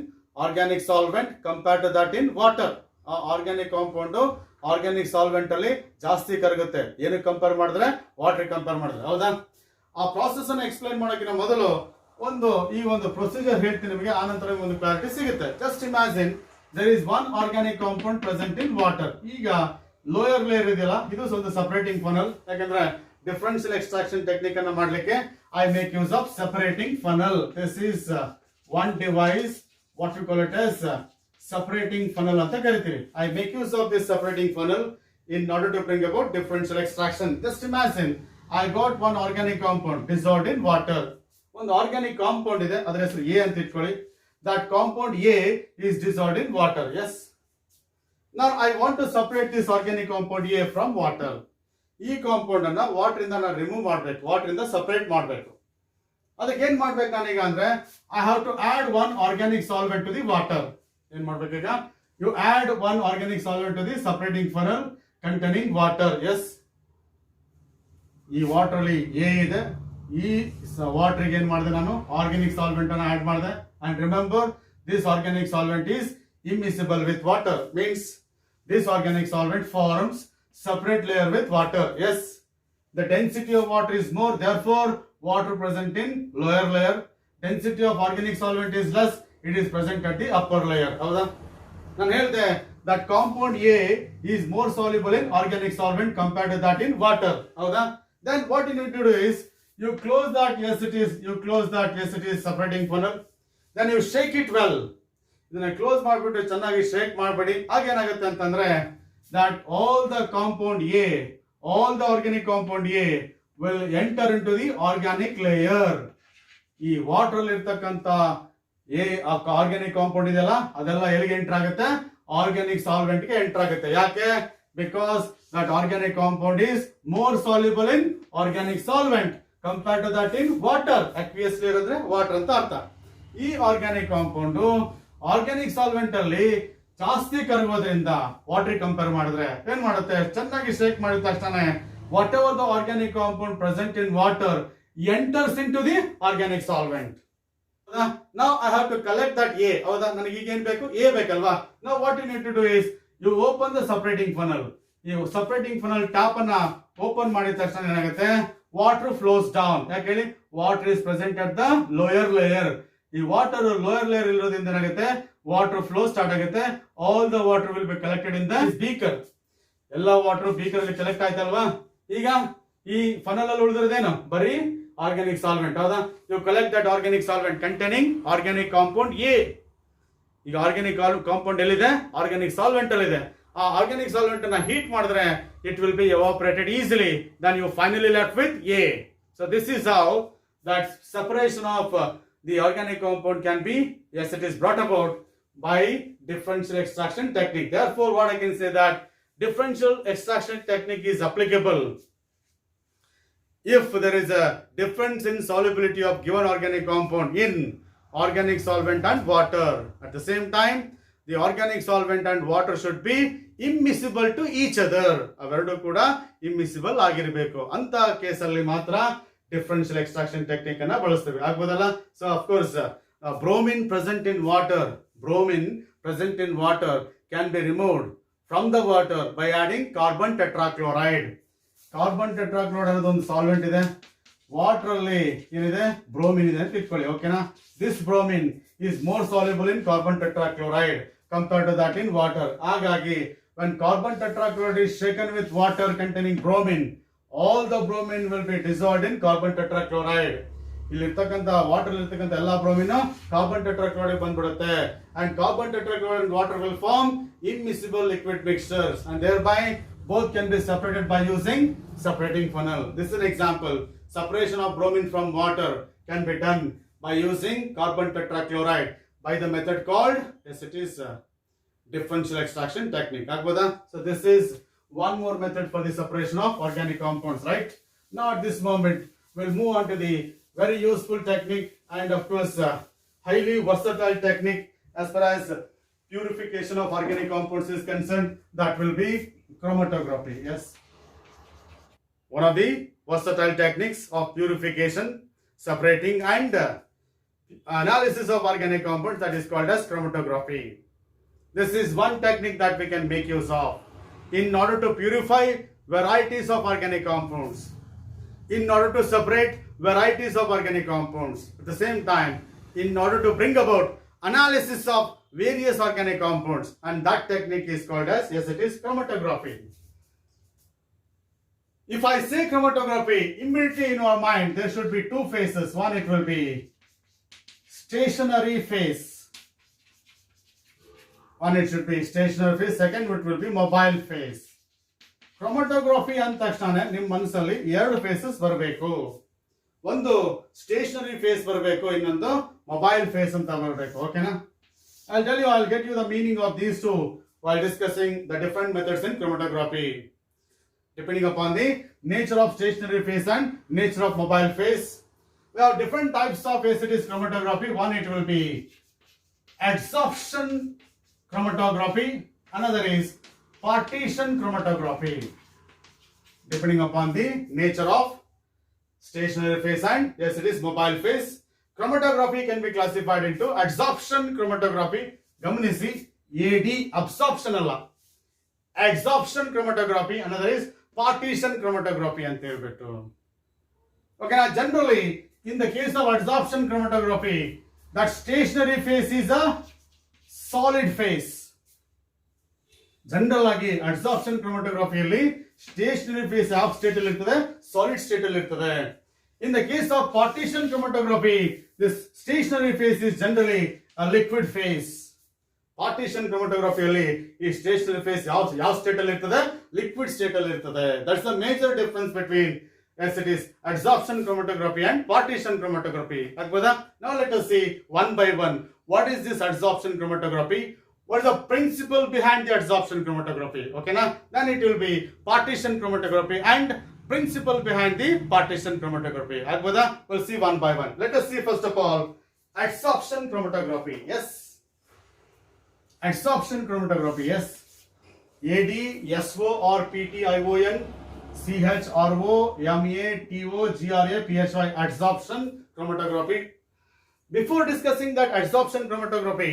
organic solvent compared to that in water. Organic compound organic solvent ಅಲ್ಲಿ ಜಾಸ್ತಿ ಕರಗುತ್ತೆ, ಏನಕ್ಕೆ compare ಮಾಡಿದ್ರೆ, water compare ಮಾಡಿದ್ರೆ. ಹೌದಾ? ಆ process ಅನ್ನು explain ಮಾಡೋಕ್ಕಿಂತ ಮೊದಲು ಈ ಒಂದು ಪ್ರೊಸೀಜರ್ ಹೇಳ್ತೀನಿ ನಿಮಗೆ, ಆನಂತರ ಒಂದು ಕ್ಲಾರಿಟಿ ಸಿಗುತ್ತೆ. Just imagine there is one organic compound present in water. ಈಗ ಲೋಯರ್ ಲೇಯರ್ ಇದೆಯಲ್ಲ, ಇದು ಒಂದು ಸಪರೇಟಿಂಗ್ ಫನಲ್. ಯಾಕಂದ್ರೆ ಡಿಫರೆನ್ಷಿಯಲ್ ಎಕ್ಸ್ಟ್ರಾಕ್ಷನ್ ಟೆಕ್ನಿಕ್ ಅನ್ನು ಮಾಡ್ಲಿಕ್ಕೆ I make use of separating funnel. This is one device, what you call it as separating funnel anta karitiri. I make use of this separating funnel in order to bring about differential extraction. Just imagine I got one organic compound dissolved in water. One organic compound ide, adar hesaru A anta itಕೊಳ್ಳಿ. That compound A is dissolved in water. Yes. Now I want to separate this organic compound A from water. ಈ compound ಅನ್ನ water ಇಂದ ನಾನು remove ಮಾಡಬೇಕು, water ಇಂದ separate ಮಾಡಬೇಕು. ಅದಕ್ಕೆ ಏನ್ ಮಾಡ್ಬೇಕು ನಾನೀಗ ಅಂದ್ರೆ, I have to add one organic solvent to the water. ಏನ್ ಮಾಡ್ಬೇಕೀಗ, you add one organic solvent to the separating funnel containing water. Yes, ಈ ವಾಟರ್ ಅಲ್ಲಿ ಎ ಇದೆ, ಈ ವಾಟರ್ ಏನ್ ಮಾಡಿದೆ ನಾನು, ಆರ್ಗ್ಯಾನಿಕ್ ಸಾಲ್ವೆಂಟ್ ಅನ್ನು ಆಡ್ ಮಾಡಿದೆ. And remember, this organic solvent is immiscible with water, means this organic solvent forms separate layer with water. Yes, the density of water is more, therefore water present in lower layer. Density of organic solvent is less, it is present at the upper layer. ಹೌದಾ? ನಾನು ಹೇಳಿದೆ that compound A is more soluble in organic solvent compared to that in water. ಹೌದಾ? Then what you need to do is, you close that, yes it is, you close that, yes it is separating funnel. Then you shake it well. ಇದನ್ನ close ಮಾಡಿಬಿಟ್ಟು ಚೆನ್ನಾಗಿ shake ಮಾಡಬೇಡಿ. ಆಗೇನಾಗುತ್ತೆ ಅಂತಂದ್ರೆ that all the compound A, all the organic compound A will enter into the organic layer. ಈ water ಅಲ್ಲಿ ಇರ್ತಕ್ಕಂತ organic compound ಇದೆಯಲ್ಲ ಅದೆಲ್ಲ ಎಲ್ಲಿಗೆ ಎಂಟರ್ ಆಗುತ್ತೆ? ಆರ್ಗ್ಯಾನಿಕ್ ಸಾಲ್ವೆಂಟ್ ಗೆ ಎಂಟರ್ ಆಗುತ್ತೆ. ಯಾಕೆ? Because that organic compound is more soluble in organic solvent compared to that in water. Aqueous layer ಅಂದ್ರೆ ವಾಟರ್ ಅಂತ ಅರ್ಥ. ಈ ಆರ್ಗ್ಯಾನಿಕ್ ಕಾಂಪೌಂಡ್ ಆರ್ಗ್ಯಾನಿಕ್ ಸಾಲ್ವೆಂಟ್ ಅಲ್ಲಿ ಜಾಸ್ತಿ ಕರಗೋದ್ರಿಂದ ವಾಟರ್ ಕಂಪೇರ್ ಮಾಡಿದ್ರೆ ಏನ್ ಮಾಡುತ್ತೆ? ಚೆನ್ನಾಗಿ ಶೇಕ್ ಮಾಡಿದ ತಕ್ಷಣ whatever the organic compound present in water enters into the organic solvent. Now I have to collect that A. ಹೌದಾ? ನನಗೆ ಈಗ ಏನ್ ಬೇಕು? A ಬೇಕಲ್ವಾ? Now what you need to do is you open the separating funnel. ಈ separating funnel tap ಅನ್ನ open ಮಾಡಿದ ತಕ್ಷಣ ಏನಾಗುತ್ತೆ? Water flows down. ಯಾಕೆ ಹೇಳಿ? Water is present at the lower layer. ಈ ವಾಟರ್ ಲೋಯರ್ ಲೇಯರ್ ಇರೋದ್ರಿಂದ ಏನಾಗುತ್ತೆ? ವಾಟರ್ ಫ್ಲೋ ಸ್ಟಾರ್ಟ್ ಆಗುತ್ತೆ. All the water will be collected in the beaker. ಎಲ್ಲ ವಾಟರ್ ಬೀಕರ್ ಅಲ್ಲಿ ಕಲೆಕ್ಟ್ ಆಯ್ತಲ್ವಾ? ಈಗ ಈ ಫನಲ್ ಅಲ್ಲಿ ಉಳಿದಿರೋದೇನು? ಬರೀ ಆರ್ಗ್ಯಾನಿಕ್ ಸಾಲ್ವೆಂಟ್. ಹೌದಾ? You collect that organic solvent containing organic compound A. ಈಗ ಆರ್ಗ್ಯಾನಿಕ್ ಕಾಂಪೌಂಡ್ ಎಲ್ಲಿದೆ? ಆರ್ಗ್ಯಾನಿಕ್ ಸಾಲ್ವೆಂಟ್ ಅಲ್ಲಿ ಇದೆ. ಆ ಆರ್ಗ್ಯಾನಿಕ್ ಸಾಲ್ವೆಂಟ್ ಅನ್ನ ಹೀಟ್ ಮಾಡಿದ್ರೆ it will be evaporated easily. Then you finally left with a. So this is how that separation of the organic compound can be, yes, it is brought about by differential extraction technique. Therefore, what I can say that differential extraction technique is applicable if there is a difference in solubility of given organic compound in organic solvent and water. At the same time, the organic solvent and water should be immiscible to each other. ಅವೆರಡು ಕೂಡ immiscible ಆಗಿರಬೇಕು. ಅಂತ ಕೇಸಲ್ಲಿ ಮಾತ್ರ differential extraction technique ಅನ್ನ ಬಳಸ್ತೇವೆ. ಆಗ್ಬೋದಲ್ಲ? So of course bromine present in water can be removed from the water by adding carbon tetrachloride. Carbon tetrachloride ಅನ್ನೋದು ಒಂದು ಸಾಲ್ವೆಂಟ್ ಇದೆ. ವಾಟರ್ ಅಲ್ಲಿ ಏನಿದೆ? ಬ್ರೋಮಿನ್ ಇದೆ ಅಂತ ಇಟ್ಕೊಳ್ಳಿ. ಓಕೆನಾ? This bromine is more soluble in carbon tetrachloride compared to that in water. ಹಾಗಾಗಿ when carbon tetrachloride is shaken with water containing bromine, all the bromine will be dissolved in carbon tetrachloride. ಇಲ್ಲಿರ್ತಕ್ಕಂಥ water ಇರ್ತಕ್ಕಂಥ ಎಲ್ಲಾ bromine carbon tetrachloride ಬಂದ್ಬಿಡುತ್ತೆ. And carbon tetrachloride and water will form immiscible liquid mixtures and thereby both can be separated by using separating funnel. This is an example. Separation of bromine from water can be done by using carbon tetrachloride by the method called, yes, it is differential extraction technique. Agboda? So this is one more method for the separation of organic compounds, right? Now at this moment we'll move on to the very useful technique and of course highly versatile technique as far as purification of organic compounds is concerned. That will be chromatography. Yes, one of the versatile techniques of purification, separating and analysis of organic compounds, that is called as chromatography. This is one technique that we can make use of in order to purify varieties of organic compounds, in order to separate varieties of organic compounds. At the same time, in order to bring about analysis of various organic compounds, and that technique is called as, yes, it is chromatography. If I say chromatography, immediately in our mind there should be two phases. One, it will be stationary phase. One, it should be stationary phase. Second, it will be mobile phase. ಕ್ರೊಮಟೋಗ್ರಫಿ ಅಂದ ತಕ್ಷಣ ನಿಮ್ಮ ಮನಸ್ಸಲ್ಲಿ ಎರಡು phases ಬರಬೇಕು. ಒಂದು stationary phase ಬರಬೇಕು, ಇನ್ನೊಂದು mobile face ಅಂತ ಬರಬೇಕು. ಓಕೆನಾ? I'll get you the meaning of these two while discussing the different methods in chromatography. Depending upon the nature of stationary phase and nature of mobile phase, we have different types of ACDs chromatography. One, it will be adsorption chromatography. Another is partition chromatography. Depending upon the nature of stationary phase and, yes, it is mobile phase, chromatography can be classified into adsorption chromatography. Gamanisi, AD absorption alla, adsorption chromatography. Another is partition chromatography anta helbittu. Okay, now generally in the case of adsorption chromatography, that stationary phase is a solid phase. General ಆಗಿ adsorption ಕ್ರೊಮಟೋಗ್ರಫಿಯಲ್ಲಿ stationary phase of state ಅಲ್ಲಿ ಇರ್ತದೆ, solid state ಅಲ್ಲಿ ಇರ್ತದೆ. In the case of partition chromatography, this stationary phase is generally a liquid phase. Partition ಕ್ರೊಮಟೋಗ್ರಫಿಯಲ್ಲಿ ಈ stationary face ಯಾವ state ಅಲ್ಲಿ ಇರ್ತದೆ, ಲಿಕ್ವಿಡ್ ಸ್ಟೇಟ್ ಅಲ್ಲಿ ಇರ್ತದೆ. That's the major difference between yes it is adsorption chromatography and partition chromatography. Agboda? Now let us see one by one. What is this adsorption chromatography? What is the principle behind the adsorption chromatography? Okay na? Then it will be partition chromatography and principle behind the partition chromatography. Agboda? We'll see one by one. Let us see first of all adsorption chromatography. Yes. Adsorption chromatography. Yes. ADSORPTION CHROMATOGRAPHY adsorption chromatography. Before discussing that adsorption chromatography,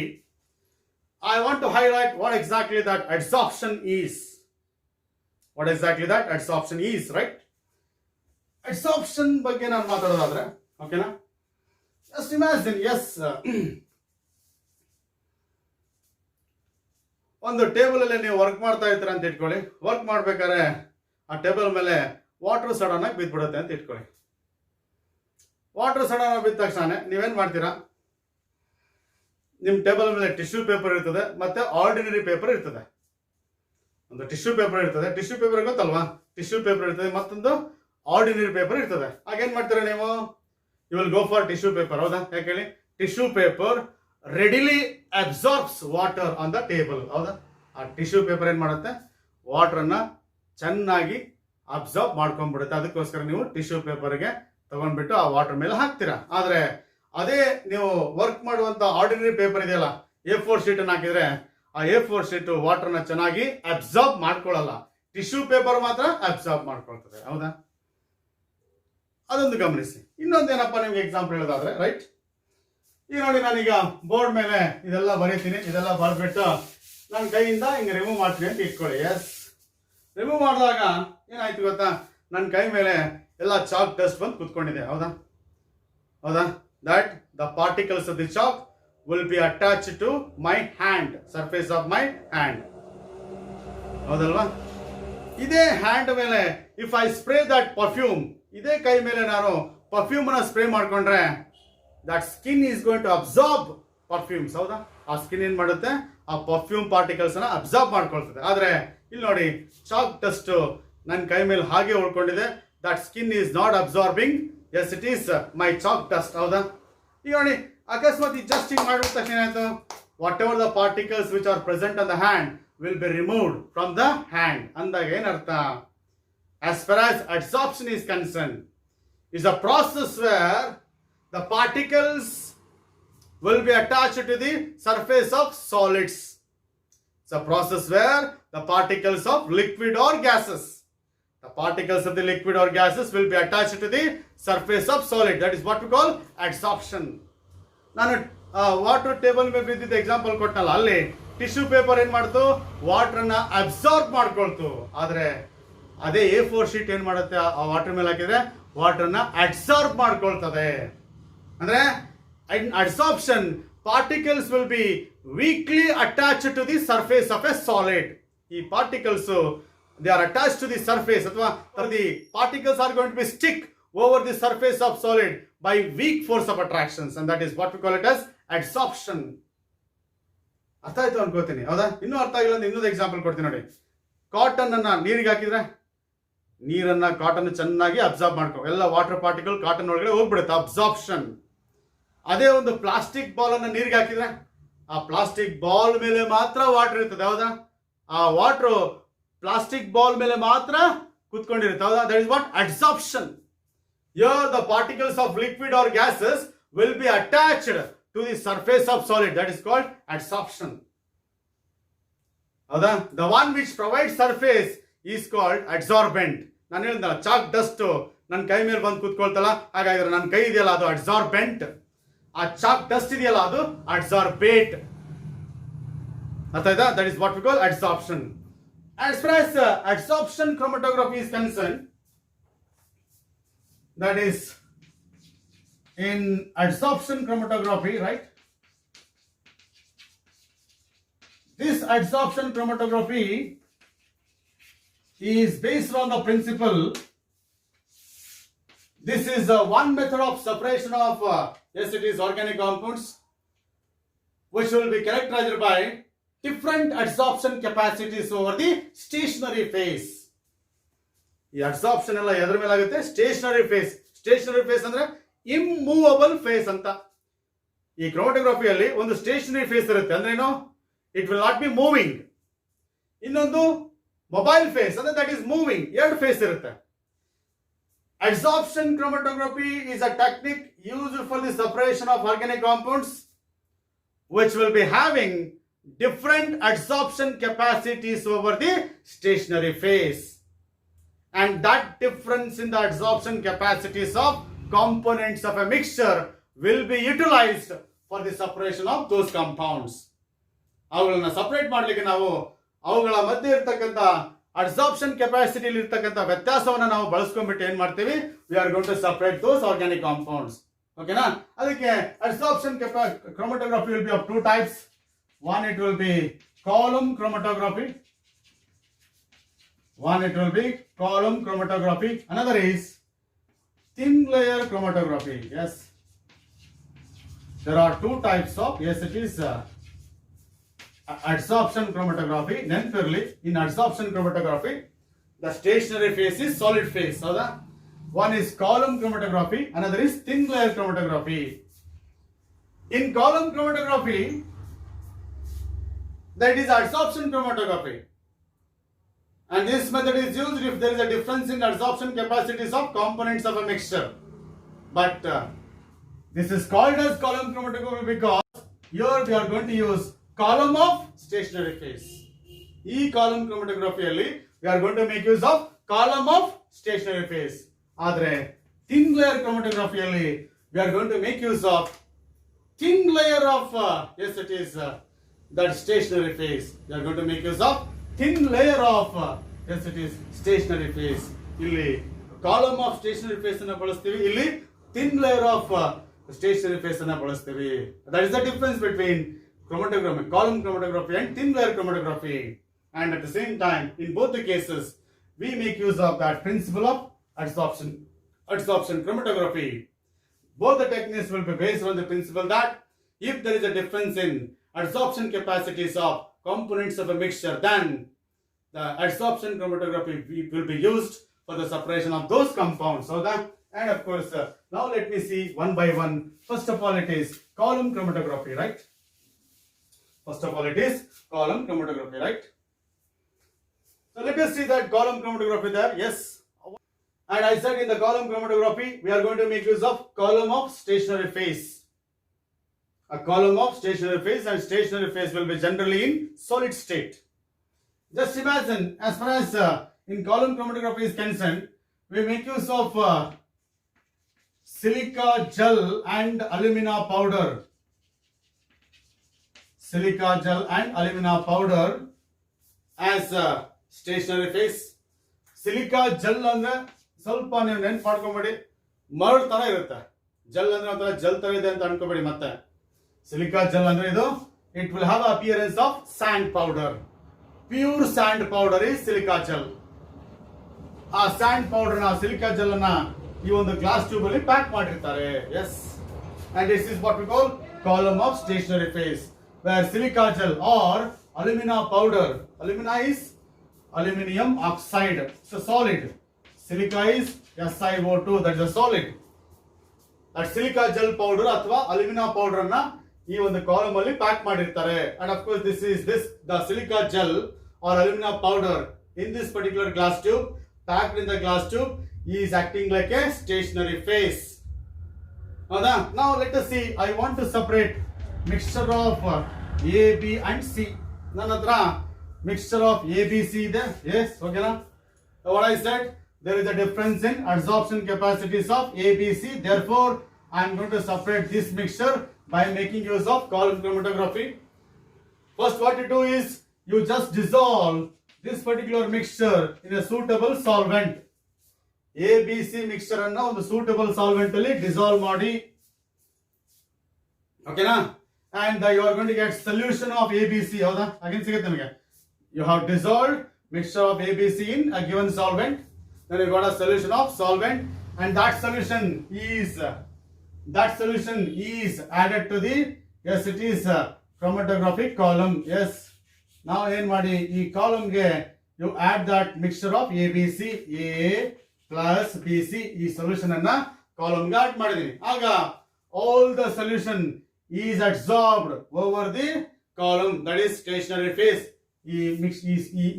I want to highlight what exactly that adsorption is. What exactly that adsorption is, right? Adsorption ಬಗ್ಗೆ ನಾನು ಮಾತಾಡೋದಾದ್ರೆ ಓಕೆನಾ, just imagine, yes, ಒಂದು table ಅಲ್ಲಿ ನೀವು work ಮಾಡ್ತಾ ಇರ್ತೀರ ಅಂತ ಇಟ್ಕೊಳ್ಳಿ. ವರ್ಕ್ ಮಾಡ್ಬೇಕಾದ್ರೆ ಆ ಟೇಬಲ್ ಮೇಲೆ ವಾಟರ್ ಸಡನ್ ಆಗಿ ಬಿದ್ದ್ಬಿಡುತ್ತೆ ಅಂತ ಇಟ್ಕೊಳ್ಳಿ. ವಾಟರ್ ಸಡನ್ ಆಗಿ ಬಿದ್ದ ತಕ್ಷಣ ನೀವೇನ್ ಮಾಡ್ತೀರಾ, ನಿಮ್ ಟೇಬಲ್ ಮೇಲೆ ಟಿಶ್ಯೂ ಪೇಪರ್ ಇರ್ತದೆ ಮತ್ತೆ ಆರ್ಡಿನರಿ ಪೇಪರ್ ಇರ್ತದೆ. ಒಂದು ಟಿಶ್ಯೂ ಪೇಪರ್ ಇರ್ತದೆ, ಟಿಶ್ಯೂ ಪೇಪರ್ ಗೊತ್ತಲ್ವಾ, ಟಿಶ್ಯೂ ಪೇಪರ್ ಇರ್ತದೆ, ಮತ್ತೊಂದು ಆರ್ಡಿನರಿ ಪೇಪರ್ ಇರ್ತದೆ. ಆಗೇನ್ ಮಾಡ್ತೀರಾ ನೀವು, you will go for tissue paper. ಹೌದಾ? ಯಾಕೆ ಹೇಳಿ, tissue paper readily absorbs water on the table. ಹೌದಾ? ಆ ಟಿಶ್ಯೂ ಪೇಪರ್ ಏನ್ ಮಾಡುತ್ತೆ, ವಾಟರ್ ಅನ್ನ ಚೆನ್ನಾಗಿ ಅಬ್ಸಾರ್ಬ್ ಮಾಡ್ಕೊಂಡ್ಬಿಡುತ್ತೆ. ಅದಕ್ಕೋಸ್ಕರ ನೀವು ಟಿಶ್ಯೂ ಪೇಪರ್ಗೆ ತಗೊಂಡ್ಬಿಟ್ಟು ಆ ವಾಟರ್ ಮೇಲೆ ಹಾಕ್ತೀರಾ. ಆದ್ರೆ ಅದೇ ನೀವು ವರ್ಕ್ ಮಾಡುವಂತ ಆರ್ಡಿನರಿ ಪೇಪರ್ ಇದೆಯಲ್ಲ, A4 ಶೀಟ್ ಅನ್ನು ಹಾಕಿದ್ರೆ ಆ A4 ಶೀಟ್ ವಾಟರ್ ನ ಚೆನ್ನಾಗಿ ಅಬ್ಸಾರ್ಬ್ ಮಾಡ್ಕೊಳ್ಳಲ್ಲ, ಟಿಶ್ಯೂ ಪೇಪರ್ ಮಾತ್ರ ಅಬ್ಸಾರ್ಬ್ ಮಾಡ್ಕೊಳ್ತದೆ. ಹೌದಾ? ಅದೊಂದು ಗಮನಿಸಿ. ಇನ್ನೊಂದೇನಪ್ಪ ನಿಮ್ಗೆ ಎಕ್ಸಾಂಪಲ್ ಹೇಳೋದಾದ್ರೆ, ರೈಟ್, ಈಗ ನೋಡಿ, ನಾನೀಗ ಬೋರ್ಡ್ ಮೇಲೆ ಇದೆಲ್ಲ ಬರೀತೀನಿ, ಇದೆಲ್ಲ ಬರ್ಬಿಟ್ಟು ನನ್ನ ಕೈಯಿಂದ ಹಿಂಗೆ ರಿಮೂವ್ ಮಾಡ್ತೀನಿ ಅಂತ ಇಟ್ಕೊಳ್ಳಿ. ಎಸ್, ರಿಮೂವ್ ಮಾಡಿದಾಗ ಏನಾಯ್ತು ಗೊತ್ತಾ, ನನ್ನ ಕೈ ಮೇಲೆ ಎಲ್ಲ ಚಾಕ್ ಡಸ್ಟ್ ಬಂದು ಕುತ್ಕೊಂಡಿದೆ. ಹೌದಾ? ಹೌದಾ? That the particles of the chalk will be attach to my hand, surface of my hand. ಹೌದಲ್ವಾ? ಇದೇ ಹ್ಯಾಂಡ್ ಮೇಲೆ if I spray that perfume, ಇದೇ ಕೈ ಮೇಲೆ ನಾನು ಪರ್ಫ್ಯೂಮ್ ಅನ್ನ ಸ್ಪ್ರೇ ಮಾಡ್ಕೊಂಡ್ರೆ that skin is going to absorb perfumes. ಹೌದಾ? ಆ ಸ್ಕಿನ್ ಏನ್ ಮಾಡುತ್ತೆ, ಆ ಪರ್ಫ್ಯೂಮ್ ಪಾರ್ಟಿಕಲ್ಸ್ ಅನ್ನ ಅಬ್ಸಾರ್ಬ್ ಮಾಡ್ಕೊಳ್ತದೆ. ಆದ್ರೆ ಇಲ್ಲಿ ನೋಡಿ, ಚಾಕ್ ಡಸ್ಟ್ ನನ್ನ ಕೈ ಮೇಲೆ ಹಾಗೆ ಉಳ್ಕೊಂಡಿದೆ. That skin is not absorbing. S, it is my chalk dust. ಹೌದಾ? ಈಗ ನೋಡಿ, ಅಕಸ್ಮಾತ್ ಈ ಜಸ್ಟ್ ಹಿಂಗ್ ಮಾಡಿದ ತಕ್ಷಣ ಏನಾಯ್ತು, what ever the particles which are present on the hand will be removed from the hand. ಅಂದಾಗ ಏನರ್ಥ, as far as adsorption is concerned, is a process where the particles will be attached to the surface of solids. It's a process where the particles of liquid or gases, the particles of the liquid or gases will be attached to the surface of solid. That is what we call adsorption. ನಾನು water table ಮೇಲೆ ಬಿದ್ದಿದ್ದ example ಕೊಟ್ಟನಲ್ಲ, ಅಲ್ಲಿ tissue paper ಏನ್ ಮಾಡ್ತು, water ಅನ್ನ absorb ಮಾಡ್ಕೊಳ್ತು. ಆದ್ರೆ ಅದೇ A4 sheet ಏನ್ ಮಾಡುತ್ತೆ, ಆ ವಾಟರ್ ಮೇಲೆ ಹಾಕಿದ್ರೆ ವಾಟರ್ ನ ಅಬ್ಸಾರ್ಬ್ ಮಾಡ್ಕೊಳ್ತದೆ. ಅಂದ್ರೆ adsorption, particles will be weakly attached to the surface of a solid. ಈ particles, they are attached to the surface, ಅಥವಾ the particles are going to be stick over the surface of solid by weak force of attractions, and that is what we call it as adsorption. ಅರ್ಥ ಆಯ್ತು ಅನ್ಕೋತೀನಿ. ಹೌದಾ? ಇನ್ನೂ ಅರ್ಥ ಆಗಿಲ್ಲ ಅಂದ್ರೆ ಇನ್ನೊಂದು ಎಕ್ಸಾಂಪಲ್ ಕೊಡ್ತೀನಿ ನೋಡಿ. ಕಾಟನ್ ಅನ್ನ ನೀರಿಗೆ ಹಾಕಿದ್ರೆ ನೀರನ್ನ ಕಾಟನ್ ಚೆನ್ನಾಗಿ ಅಬ್ಸಾರ್ಬ್ ಮಾಡ್ಕೊ, ಎಲ್ಲ ವಾಟರ್ ಪಾರ್ಟಿಕಲ್ ಕಾಟನ್ ಒಳಗಡೆ ಹೋಗ್ಬಿಡುತ್ತೆ, ಅಬ್ಸಾರ್ಪ್ಷನ್. ಅದೇ ಒಂದು ಪ್ಲಾಸ್ಟಿಕ್ ಬಾಲ್ ಅನ್ನ ನೀರಿಗೆ ಹಾಕಿದ್ರೆ ಆ ಪ್ಲಾಸ್ಟಿಕ್ ಬಾಲ್ ಮೇಲೆ ಮಾತ್ರ ವಾಟರ್ ಇರ್ತದೆ. ಹೌದಾ? ಆ ವಾಟರ್ ಪ್ಲಾಸ್ಟಿಕ್ ಬಾಲ್ ಮೇಲೆ ಮಾತ್ರ ಕುತ್ಕೊಂಡಿರುತ್ತೆ. ಹೌದಾ? That is what adsorption. Here the particles of liquid or gases will be attached to the surface of solid. That is called adsorption. ಹೌದಾ? The one which provides surface is called adsorbent. ನಾನು ಹೇಳಿದ್ನಲ್ಲ, chalk dust ನನ್ನ ಕೈ ಮೇಲೆ ಬಂದು ಕೂತ್ಕೊಳ್ತಲ್ಲ, ಹಾಗಾದ್ರೆ ನನ್ನ ಕೈ ಇದೆಯಲ್ಲ ಅದು ಅಡ್ಸಾರ್ಬೆಂಟ್, ಆ ಚಾಕ್ ಡಸ್ಟ್ ಇದೆಯಲ್ಲ ಅದು ಅಡ್ಸಾರ್ಬೇಟ್. ಅರ್ಥ ಆಯ್ತಾ? That is what we call adsorption. As far as adsorption chromatography is concerned, that is in adsorption chromatography, right? This adsorption chromatography is based on the principle. This is one method of separation of yes, it is organic compounds, which will be characterized by different adsorption capacities over the stationary phase. ಈ absorption ಎಲ್ಲ ಎದ್ರ ಮೇಲೆ ಆಗುತ್ತೆ? Stationary phase. Stationary phase ಅಂದ್ರೆ immovable face ಅಂತ. ಈ ಕ್ರೋಮಟೋಗ್ರಫಿಯಲ್ಲಿ ಒಂದು stationary phase ಇರುತ್ತೆ, ಅಂದ್ರೆ ಏನು? It will not be moving. ಇನ್ನೊಂದು ಮೊಬೈಲ್ ಫೇಸ್ ಅಂದ್ರೆ ದಟ್ ಈಸ್ ಮೂವಿಂಗ್. ಎರಡು ಫೇಸ್ ಇರುತ್ತೆ. Adsorption chromatography is a technique used for the separation of organic compounds which will be having different adsorption capacities over the stationary phase, and that difference in the adsorption capacities of components of a mixture will be utilized for the separation of those compounds. ಅವುಗಳನ್ನ separate ಮಾಡಲಿಕ್ಕೆ ನಾವು ಅವುಗಳ ಮಧ್ಯೆ ಇರತಕ್ಕಂತ adsorption capacity ಇರತಕ್ಕಂತ ವ್ಯತ್ಯಾಸವನ್ನ ನಾವು ಬಳಸ್ಕೊಂಡ್ಬಿಟ್ಟು ಏನ್ ಮಾಡ್ತೀವಿ? We are going to separate those organic compounds. ಓಕೆನಾ? ಅದಕ್ಕೆ adsorption chromatography will be of two types. One, it will be column chromatography. Another is thin layer chromatography. Yes, there are two types of, yes, it is adsorption chromatography. Nearly in adsorption chromatography, the stationary phase is solid phase. So the one is column chromatography, another is thin layer chromatography. In column chromatography, that is adsorption chromatography, and this method is used if there is a difference in adsorption capacities of components of a mixture. But this is called as column chromatography because here we are going to use column of stationary phase. ಈ column ಕ್ರೋಮಟೋಗ್ರಫಿಯಲ್ಲಿ we are going to make use of column of stationary phase. ಆದರೆ thin layer chromatographyಯಲ್ಲಿ we are going to make use of thin layer of yes, it is that stationary phase. We are going to make use of thin layer of yes, it is stationary phase. ಇಲ್ಲಿ column of stationary phase ಅನ್ನು ಬಳಸ್ತೀವಿ, ಇಲ್ಲಿ thin layer of stationary phase ಅನ್ನು ಬಳಸ್ತೀವಿ. That is the difference between chromatography, column chromatography and thin layer chromatography. And at the same time, in both the cases, we make use of that principle of adsorption chromatography. Both the techniques will be based on the principle that if there is a difference in adsorption capacities of components of a mixture, then the adsorption chromatography will be used for the separation of those compounds. So that, and of course, now let me see one by one. First of all, it is column chromatography, right? First of all, it is column chromatography, right? So let us see that column chromatography there. Yes. And I said in the column chromatography, we are going to make use of column of stationary phase. A column of stationary phase, and stationary phase will be generally in solid state. Just imagine, as far as in column chromatography is concerned, we make use of silica gel and alumina powder. Silica gel and alumina powder as stationary phase. Silica gel ಅಂದ್ರೆ ಸ್ವಲ್ಪ ನೀವು ನೆನ್ಪು ಮಾಡ್ಕೊಂಬೇಡಿ, ಮರಳು ತರ ಇರುತ್ತೆ. Gel ಅಂದ್ರೆ ಒಂಥರ gel ತರ ಇದೆ ಅಂತ ಅನ್ಕೋಬೇಡಿ. ಮತ್ತೆ ಸಿಲಿಕಾ ಜೆಲ್ ಅಂದ್ರೆ ಇದು, it will have appearance of sand powder. Pure sand powder is silica gel. ಆ ಸ್ಯಾಂಡ್ ಪೌಡರ್ ನ, ಸಿಲಿಕಾ ಜೆಲ್ ಅನ್ನ ಈ ಒಂದು ಗ್ಲಾಸ್ ಟ್ಯೂಬ್ ಅಲ್ಲಿ ಪ್ಯಾಕ್ ಮಾಡಿರ್ತಾರೆ. Yes, and this is what we call column of stationary phase, where silica gel or alumina powder, alumina is aluminium oxide, it's a solid. Silica is SiO2, that is a solid. That silica gel powder ಅಥವಾ alumina powder ಅನ್ನ ಈ ಒಂದು column ಅಲ್ಲಿ pack ಮಾಡಿರ್ತಾರೆ. And of course this the silica gel or alumina powder in this particular glass tube, packed in the glass tube, is acting like a stationary phase. Now let us see, I want to separate mixture of A, B and C. ನನ್ನ ಹತ್ರ mixture of A, B, C ಇದೆ. Yes, okay na? What I said, there is a difference in adsorption capacities of A, B, C. Therefore, I am going to separate this mixture by making use of column chromatography. First, what you do is you just dissolve this particular mixture in a suitable solvent. A, B, C mixture ಅನ್ನ ಒಂದು suitable solvent ಅಲ್ಲಿ dissolve ಮಾಡಿ. Okay na? And you are going to get solution of ABC. ಹೌದಾ? ಹಾಗೇನು ಸಿಗುತ್ತೆ ನಿಮಗೆ. You have dissolved mixture of ABC in a given solvent. Then you got a solution of solvent, and that solution is added to the, yes, it is chromatographic column. Yes, ನಾವು ಏನ್ ಮಾಡಿ ಈ ಕಾಲಮ್ಗೆ you add that mixture of A B C A plus B C ಈ solution ಅನ್ನ ಕಾಲಮ್ಗೆ add ಮಾಡಿದೀನಿ. ಆಗ all the solution is absorbed over the column, that is stationary phase.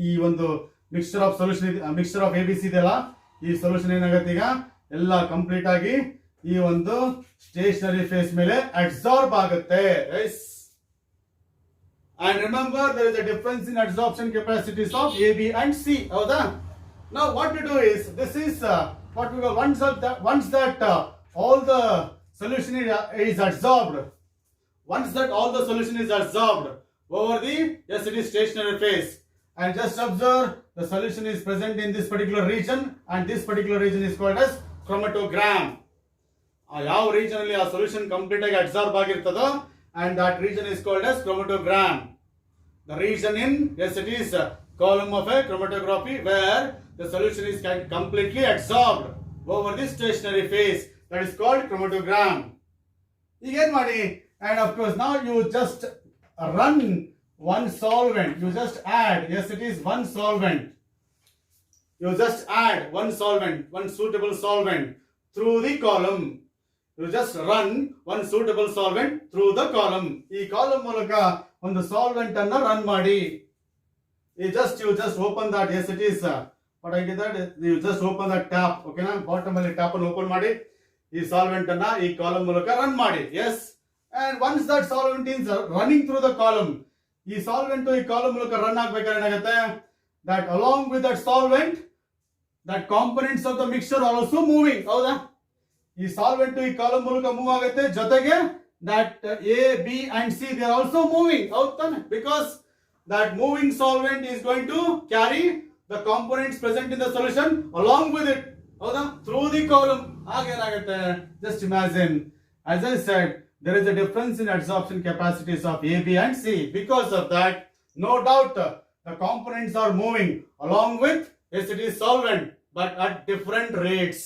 ಈ ಒಂದು mixture of solution mixture of A B C ಇದೆಯಲ್ಲ, ಈ solution ಏನಾಗುತ್ತೆ ಈಗ ಎಲ್ಲ ಕಂಪ್ಲೀಟ್ ಆಗಿ ಈ ಒಂದು ಸ್ಟೇಷನರಿ ಫೇಸ್ ಮೇಲೆ ಅಬ್ಸಾರ್ಬ್ ಆಗುತ್ತೆ. And remember, there is a difference in adsorption capacities of A, B and C. ಹೌದಾ? Now what to do is, this is what we call once that all the solution is absorbed, once that all the solution is absorbed over the stationary phase, and just observe the solution is present in this particular region, and this particular region is called as chromatogram. ಯಾವ region ಅಲ್ಲಿ ಆ solution complete ಆಗಿ absorb ಆಗಿರ್ತದೋ, and that region is called as chromatogram. The region in it is a column of a chromatography where the solution is completely absorbed over the stationary phase, that is called chromatogram. Again madi, and of course now you just run one solvent, you just add, it is one solvent, you just add one solvent, one suitable solvent through the column. You just run one suitable solvent through the column. ಈ column ಮೂಲಕ ಒಂದು solvent ಅನ್ನ run ಮಾಡಿ. You just open that, it is what I get that, you just open that tap, okay na, bottom ಅಲ್ಲಿ tap ಅನ್ನು open ಮಾಡಿ ಈ solvent ಅನ್ನ ಈ ಕಾಲಮ್ ಮೂಲಕ ರನ್ ಮಾಡಿ. Yes, and once that solvent is running through the column, ಈ solvent ಈ ಕಾಲಮ್ ಮೂಲಕ ರನ್ ಆಗಬೇಕಾದ್ರೆ ಏನಾಗುತ್ತೆ, that along with that solvent, that components of the mixture are also moving. ಹೌದಾ? ಈ ಸಾಲ್ವೆಂಟ್ ಈ ಕಾಲಮ್ ಮೂಲಕ ಮೂವ್ ಆಗುತ್ತೆ, ಜೊತೆಗೆ that A, B and C they are also moving. ಹೌದಾನೆ? Because that moving solvent is going to carry the components present in the solution along with it. ಹೌದಾ? Through the column. ಆಗೇನಾಗುತ್ತೆ, just imagine, as I said, there is a difference in adsorption capacities of A, B and C. Because of that, no doubt the components are moving along with it is solvent, but at different rates.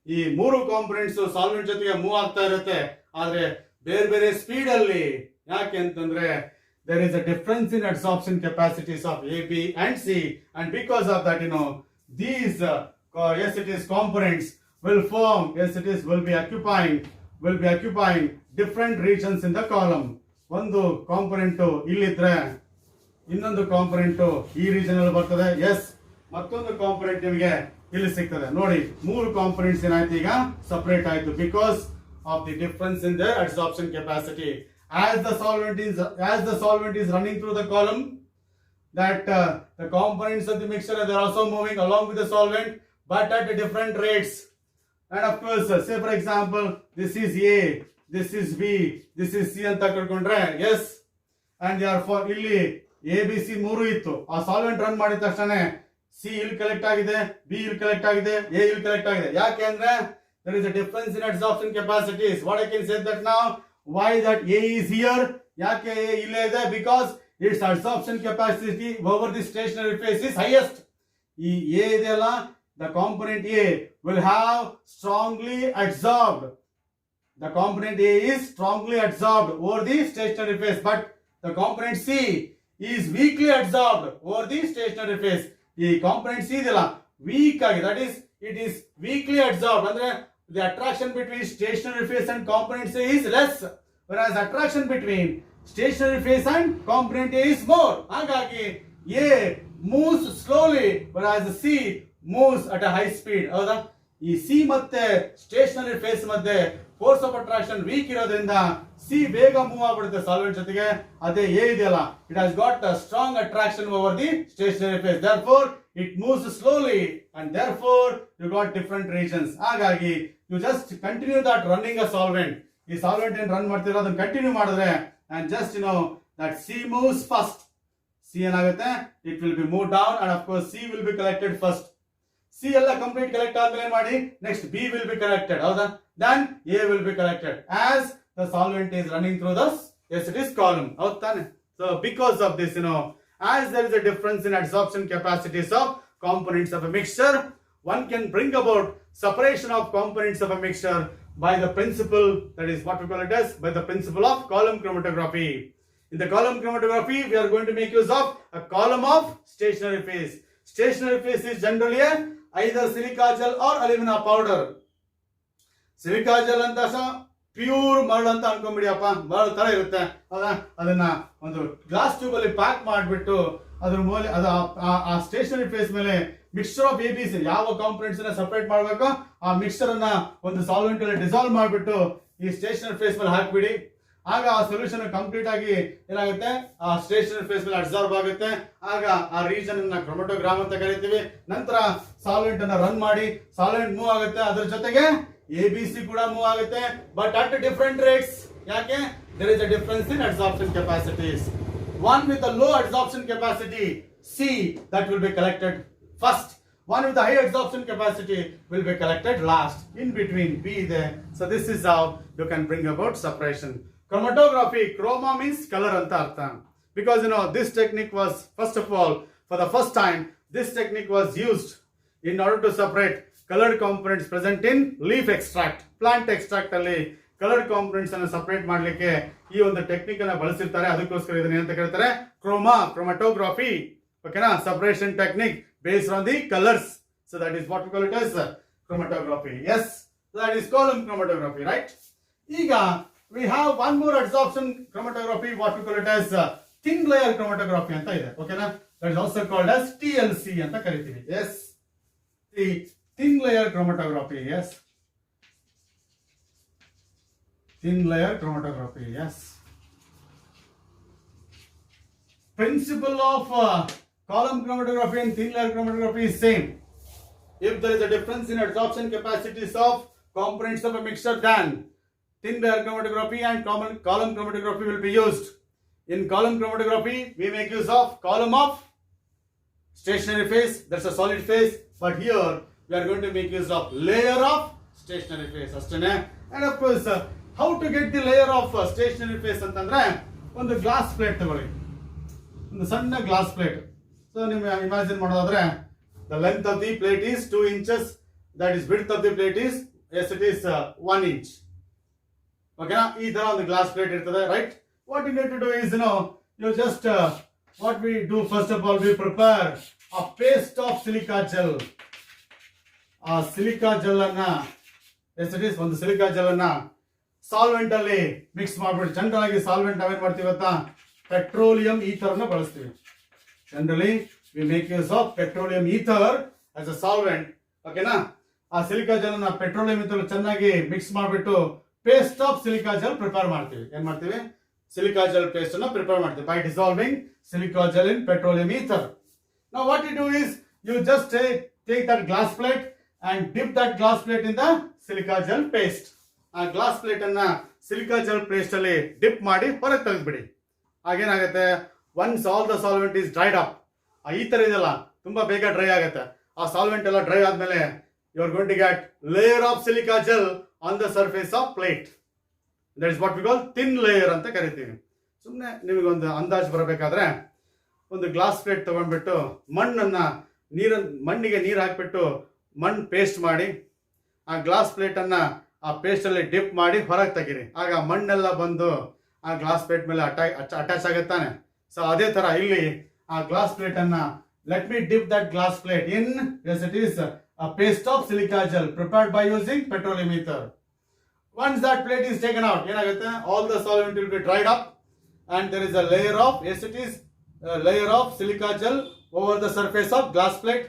ಈ ಮೂರು components solvent ಜೊತೆಗೆ move ಆಗ್ತಾ ಇರುತ್ತೆ, ಆದ್ರೆ ಬೇರೆ ಬೇರೆ speed ಅಲ್ಲಿ. ಯಾಕೆ ಅಂತಂದ್ರೆ there is a difference in adsorption capacities of A, B and C, and because of that, these components will form, will be occupying different regions in the column. ಒಂದು ಕಾಂಪೊನೆಂಟ್ ಇಲ್ಲಿದ್ರೆ ಇನ್ನೊಂದು ಕಾಂಪೊನೆಂಟ್ ಈ region ಅಲ್ಲಿ ಬರ್ತದೆ. S, ಮತ್ತೊಂದು component ನಿಮಗೆ ಇಲ್ಲಿ ಸಿಗ್ತದೆ. ನೋಡಿ, ಮೂರು ಕಾಂಪೊನೆಂಟ್ಸ್ ಏನಾಯ್ತು ಈಗ ಸಪರೇಟ್ ಆಯ್ತು, because of the difference in the absorption capacity. As the solvent is running through the column, that the components of the mixture they are also moving along with the solvent, but at different rates. And of course, say for example, this is A, this is B, this is C ಅಂತ ತಿಳ್ಕೊಂಡ್ರೆ, yes, and therefore ಇಲ್ಲಿ A, B, C ಮೂರು ಇತ್ತು. ಆ solvent run ಮಾಡಿದ ತಕ್ಷಣ C ಇಲ್ಲಿ collect ಆಗಿದೆ, ಬಿ ಇಲ್ಲಿ ಕಲೆಕ್ಟ್ ಆಗಿದೆ, ಎ ಇಲ್ಲಿ ಕಲೆಕ್ಟ್ ಆಗಿದೆ. ಯಾಕೆ ಅಂದ್ರೆ there is a difference in adsorption capacities. What I can say that now, why that A is here, ಯಾಕೆ A ಇಲ್ಲೇ ಇದೆ, because its adsorption capacity over the stationary phase is highest. ಈ A ಇದೆಯಲ್ಲ, the component A will have strongly absorbed. The component A is strongly absorbed over the stationary phase, but the component C is weakly absorbed over the stationary phase. ಈ component C ಇದೆಯಲ್ಲ weak ಆಗಿ, that is it is weakly absorb, ಅಂದ್ರೆ the attraction between stationary phase and component C is less, whereas attraction between stationary phase and component A is more. ಹಾಗಾಗಿ A moves slowly whereas C moves at a high speed. ಹೌದಾ? ಈ C ಮತ್ತೆ stationary face ಮಧ್ಯೆ force of attraction weak ಇರೋದ್ರಿಂದ C ಬೇಗ move ಆಗ್ಬಿಡುತ್ತೆ solvent ಜೊತೆಗೆ. ಅದೇ ಎ ಇದೆಯಲ್ಲ, it has got a strong attraction over the stationary phase, therefore it moves slowly and therefore you got different regions. ಹಾಗಾಗಿ you just continue that running a solvent. ಈ solvent ಏನ್ run ಮಾಡ್ತಿರೋ ಅದನ್ನ continue ಮಾಡಿದ್ರೆ, and just that C moves first. C ಏನಾಗುತ್ತೆ, it will be moved down and of course C will be collected first. C ಎಲ್ಲ complete collect ಆದ್ಮೇಲೆ ಮಾಡಿ next B will be collected. ಹೌದಾ? Then A will be collected as the solvent is running through this column. ಹೌದಾನೆ? So because of this, as there is a difference in adsorption capacities of components of a mixture, one can bring about separation of components of a mixture by the principle, that is what we call it as by the principle of column chromatography. In the column chromatography, we are going to make use of a column of stationary phase. Stationary phase is generally either silica gel or alumina powder. Silica gel ಅಂತ pure ಮರಳು ಅಂತ ಅನ್ಕೊಂಡ್ಬಿಡಿಯಪ್ಪ, ಮರಳು ತರ ಇರುತ್ತೆ. ಅದನ್ನ ಒಂದು glass tube ಅಲ್ಲಿ pack ಮಾಡಿಬಿಟ್ಟು ಅದ್ರ ಮೇಲೆ ಆ ಸ್ಟೇಷನರಿ ಫೇಸ್ ಮೇಲೆ ಮಿಕ್ಸ್ಚರ್ ಆಫ್ ABC ಯಾವ ಕಾಂಪೊನೆಂಟ್ಸ್ ನ ಸಪರೇಟ್ ಮಾಡಬೇಕು ಆ ಮಿಕ್ಸ್ಚರ್ ಅನ್ನ ಒಂದು ಸಾಲ್ವೆಂಟ್ ಅಲ್ಲಿ ಡಿಸಾಲ್ವ್ ಮಾಡಿಬಿಟ್ಟು ಈ ಸ್ಟೇಷನರಿ ಫೇಸ್ ಮೇಲೆ ಹಾಕ್ಬಿಡಿ. ಆಗ ಆ ಸೊಲ್ಯೂಷನ್ ಕಂಪ್ಲೀಟ್ ಆಗಿ ಏನಾಗುತ್ತೆ, ಆ ಸ್ಟೇಷನರಿ ಫೇಸ್ ಮೇಲೆ ಅಬ್ಸಾರ್ಬ್ ಆಗುತ್ತೆ. ಆಗ ಆ ರೀಜನ್ ಅನ್ನ ಕ್ರೊಮಟೋಗ್ರಾಮ್ ಅಂತ ಕರಿತೀವಿ. ನಂತರ ಸಾಲ್ವೆಂಟ್ ಅನ್ನ ರನ್ ಮಾಡಿ ಸಾಲ್ವೆಂಟ್ ಮೂವ್ ಆಗುತ್ತೆ, ಅದ್ರ ಜೊತೆಗೆ ABC ಕೂಡ ಮೂವ್ ಆಗುತ್ತೆ, ಬಟ್ ಅಟ್ ಡಿಫರೆಂಟ್ ರೇಟ್ಸ್. ಯಾಕೆ? There is a difference in absorption capacities. One with a low absorption capacity, C, that will be collected first. One with a high absorption capacity will be collected last. In between, B there. So this is how you can bring about separation. Chromatography, chroma means color anta artha. Because this technique was, first of all, for the first time, this technique was used in order to separate colored components present in leaf extract, plant extract alli. Colour components ಅನ್ನು separate ಮಾಡಲಿಕ್ಕೆ ಈ ಒಂದು technique ಅನ್ನ ಬಳಸಿರ್ತಾರೆ. ಅದಕ್ಕೋಸ್ಕರ ಇದನ್ನ ಏನಂತ ಕರೀತಾರೆ? Chromatography. ಓಕೆನಾ? Separation technique based on the colours. So that is what we call it as chromatography. Yes, that is column chromatography, right? ಈಗ we have one more absorption chromatography, what we call it as thin layer chromatography ಅಂತ ಇದೆ. ಓಕೆನಾ? That is also called as TLC ಅಂತ ಕರಿತೀವಿ. ಎಸ್, the thin layer chromatography. Yes, thin layer chromatography. Yes, principle of column chromatography and thin layer chromatography is same. If there is a difference in absorption capacities of components of a mixture, then thin layer chromatography and column chromatography will be used. In column chromatography, we make use of column of stationary phase, that's a solid phase, but here we are going to make use of layer of stationary phase. And of course, how to get the layer of stationary phase ಅಂತಂದ್ರೆ ಒಂದು glass plate ತಗೊಳ್ಳಿ, ಒಂದು ಸಣ್ಣ glass plate. So ನೀವು imagine ಮಾಡೋದಾದ್ರೆ the length of the plate is 2 inches, that is width of the plate is, yes, it is 1 inch. ಓಕೆನಾ? ಈ ತರ ಒಂದು ಗ್ಲಾಸ್ ಪ್ಲೇಟ್ ಇರ್ತದೆ, right? What you need to do is, you just what we do first of all, we prepare a paste of silica gel. ಆ silica gel ಅನ್ನ, yes it is, ಒಂದು silica gel ಅನ್ನ solvent ಅಲ್ಲಿ mix ಮಾಡ್ಬಿಟ್ಟು, general ಆಗಿ solvent ನಾವೇನ್ ಮಾಡ್ತೀವಿ ಗೊತ್ತಾ? ಪೆಟ್ರೋಲಿಯಂ ಈಥರ್ ನ ಬಳಸ್ತೀವಿ. Generally we make use of petroleum ether as a solvent. ಓಕೆನಾ? ಆ ಸಿಲಿಕಾ ಜೆಲ್ ಅನ್ನ ಪೆಟ್ರೋಲಿಯಂ ಈಥರ್ ಚೆನ್ನಾಗಿ ಮಿಕ್ಸ್ ಮಾಡ್ಬಿಟ್ಟು paste of silica gel prepare ಮಾಡ್ತೀವಿ. ಏನ್ ಮಾಡ್ತೀವಿ? ಸಿಲಿಕಾ ಜೆಲ್ ಪೇಸ್ಟ್ ಅನ್ನ ಪ್ರಿಪೇರ್ ಮಾಡ್ತೀವಿ by dissolving silica gel in petroleum ether. Now what you do is, you just take that glass plate and dip that glass plate in the silica gel paste. ಆ glass plate ಅನ್ನ silica gel paste ಅಲ್ಲಿ dip ಮಾಡಿ ಹೊರಗೆ ತೆಗೆದ್ಬಿಡಿ. ಆಗೇನಾಗುತ್ತೆ? Once all the solvent is dried up, ಈ ತರ ಇದೆಲ್ಲ ತುಂಬಾ ಬೇಗ ಡ್ರೈ ಆಗುತ್ತೆ. ಆ ಸಾಲ್ವೆಂಟ್ ಎಲ್ಲ ಡ್ರೈ ಆದ್ಮೇಲೆ you are going to get layer of silica gel on the surface of plate. That is what we call thin layer ಅಂತ ಕರಿತೀವಿ. ಸುಮ್ಮನೆ ನಿಮಗೊಂದು ಅಂದಾಜು ಬರಬೇಕಾದ್ರೆ, ಒಂದು ಗ್ಲಾಸ್ ಪ್ಲೇಟ್ ತಗೊಂಡ್ಬಿಟ್ಟು ಮಣ್ಣಿಗೆ ನೀರು ಹಾಕ್ಬಿಟ್ಟು ಮಣ್ಣು ಪೇಸ್ಟ್ ಮಾಡಿ ಆ ಗ್ಲಾಸ್ ಪ್ಲೇಟ್ ಅನ್ನ ಆ ಪೇಸ್ಟ್ ಅಲ್ಲಿ ಡಿಪ್ ಮಾಡಿ ಹೊರಗೆ ತೆಗೀರಿ. ಆಗ ಮಣ್ಣೆಲ್ಲ ಬಂದು ಆ ಗ್ಲಾಸ್ ಪ್ಲೇಟ್ ಮೇಲೆ ಅಟ್ಯಾಚ್ ಆಗುತ್ತಾನೆ. ಸೊ ಅದೇ ತರ ಇಲ್ಲಿ ಆ ಗ್ಲಾಸ್ ಪ್ಲೇಟ್ ಅನ್ನ, let me dip that glass plate in, yes it is a paste of silica gel prepared by using petroleum ether. Once that plate is taken out, ಏನಾಗುತ್ತೆ? All the solvent will be dried up and there is a layer of, yes it is a layer of silica gel over the surface of glass plate.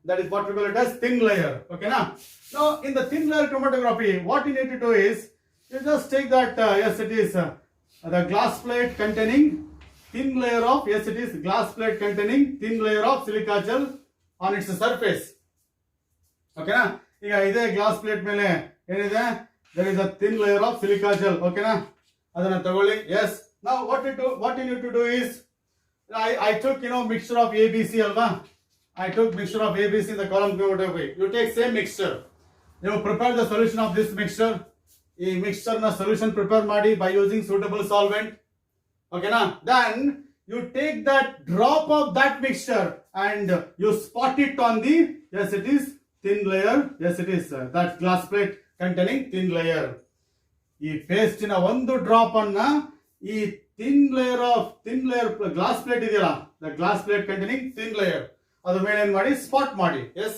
That is what we call it as thin layer. Okay na? Now in the thin layer chromatography, what you need to do is, you just take that, yes it is the glass plate containing thin layer of, yes it is glass plate containing thin layer of silica gel on its surface. Okay na? ಈಗ ಇದೇ glass plate ಮೇಲೆ ಏನಿದೆ? there is a thin layer of silica gel. Okay na? ಅದನ್ನ ತಗೊಳ್ಳಿ. Yes, now what you need to do is, I took mixture of ABC alva. I took mixture of ABC in the column chromatography. You take same mixture, you prepare the solution of this mixture. ಈ mixture ನ solution prepare ಮಾಡಿ by using suitable solvent. Okay na? Then you take that drop of that mixture and you spot it on the, yes it is thin layer, yes it is that glass plate containing thin layer. ಈ paste ನ ಒಂದು drop ಅನ್ನ ಈ thin layer glass plate ಇದೆಯಲ್ಲ, the glass plate containing thin layer, ಅದ್ರ ಮೇಲೆ ಏನ್ ಮಾಡಿ spot ಮಾಡಿ. Yes,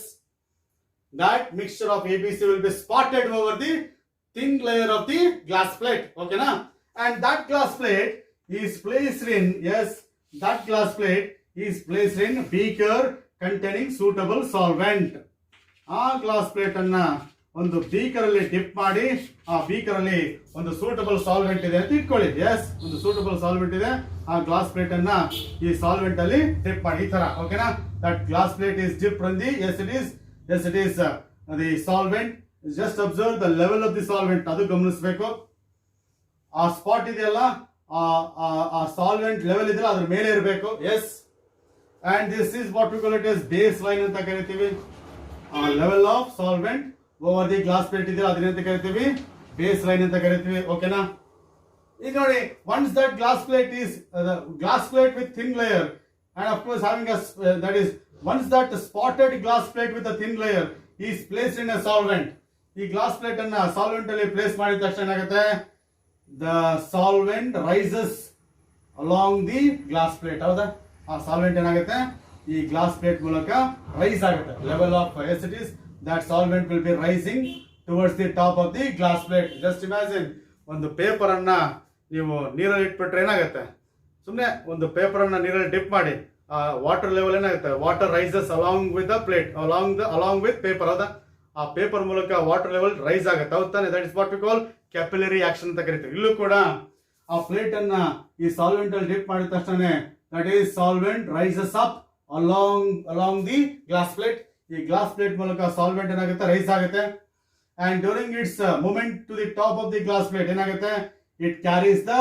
that mixture of ABC will be spotted over the thin layer of the glass plate. Okay na? And that glass plate is placed in, yes, that glass plate is placed in beaker containing suitable solvent. ಆ glass plate ಅನ್ನ ಒಂದು beaker ಅಲ್ಲಿ dip ಮಾಡಿ, ಆ beaker ಅಲ್ಲಿ ಒಂದು suitable solvent ಇದೆ ಅಂತ ಇಟ್ಕೊಳ್ಳಿ. ಎಸ್, ಒಂದು ಸೂಟಬಲ್ ಸಾಲ್ವೆಂಟ್ ಇದೆ, ಆ ಗ್ಲಾಸ್ ಪ್ಲೇಟ್ ಅನ್ನ ಈ ಸಾಲ್ವೆಂಟ್ ಅಲ್ಲಿ ಡಿಪ್ ಮಾಡಿ ಈ ತರ. ಓಕೆನಾ? That glass plate is dip from the, yes it is the solvent. Just observe the level of the solvent, ಅದು ಗಮನಿಸಬೇಕು. ಆ ಸ್ಪಾಟ್ ಇದೆಯಲ್ಲ, ಆ ಸಾಲ್ವೆಂಟ್ ಲೆವೆಲ್ ಇದೆಯಲ್ಲ ಅದ್ರ ಮೇಲೆ ಇರಬೇಕು. Yes, and this is what we call it as base line ಅಂತ ಕರಿತೀವಿ. Level of solvent over the glass plate ಇದೆಯಲ್ಲ ಅದನ್ನ ಕರಿತೀವಿ ಬೇಸ್ ಲೈನ್ ಅಂತ ಕರಿತೀವಿ. ಓಕೆನಾ? ಈಗ ನೋಡಿ, once that glass plate is glass plate with thin layer and of course having that is once that spotted glass plate with a thin layer is placed in a solvent. ಈ glass plate ಅನ್ನ solvent ಅಲ್ಲಿ place ಮಾಡಿದ ತಕ್ಷಣ ಏನಾಗುತ್ತೆ, the solvent rises along the glass plate. ಹೌದಾ? ಆ solvent ಏನಾಗುತ್ತೆ, ಈ ಗ್ಲಾಸ್ ಪ್ಲೇಟ್ ಮೂಲಕ ರೈಸ್ ಆಗುತ್ತೆ. Level of acidities that solvent will be rising towards the top of the glass plate. Just imagine, ಒಂದು ಪೇಪರ್ ಅನ್ನ ನೀವು ನೀರಲ್ಲಿ ಇಟ್ಬಿಟ್ರೆ ಏನಾಗುತ್ತೆ, ಸುಮ್ಮನೆ ಒಂದು ಪೇಪರ್ ಅನ್ನ ನೀರಲ್ಲಿ ಡಿಪ್ ಮಾಡಿ, ವಾಟರ್ ಲೆವೆಲ್ ಏನಾಗುತ್ತೆ, water rises along with the plate, along with paper. ಹೌದಾ? ಆ ಪೇಪರ್ ಮೂಲಕ ವಾಟರ್ ಲೆವೆಲ್ ರೈಸ್ ಆಗುತ್ತೆ. ಹೌದು ತಾನೆ? That is what we call capillary action ಅಂತ ಕರಿತೀವಿ. ಇಲ್ಲೂ ಕೂಡ ಆ ಪ್ಲೇಟ್ ಅನ್ನ ಈ ಸಾಲ್ವೆಂಟ್ ಅಲ್ಲಿ ಡಿಪ್ ಮಾಡಿದ ತಕ್ಷಣ that is solvent rises up along the glass plate. ಈ ಗ್ಲಾಸ್ ಪ್ಲೇಟ್ ಮೂಲಕ ಸಾಲ್ವೆಂಟ್ ಏನಾಗುತ್ತೆ, ರೈಸ್ ಆಗುತ್ತೆ. And during its movement to the top of the glass plate ಏನಾಗುತ್ತೆ, it carries the,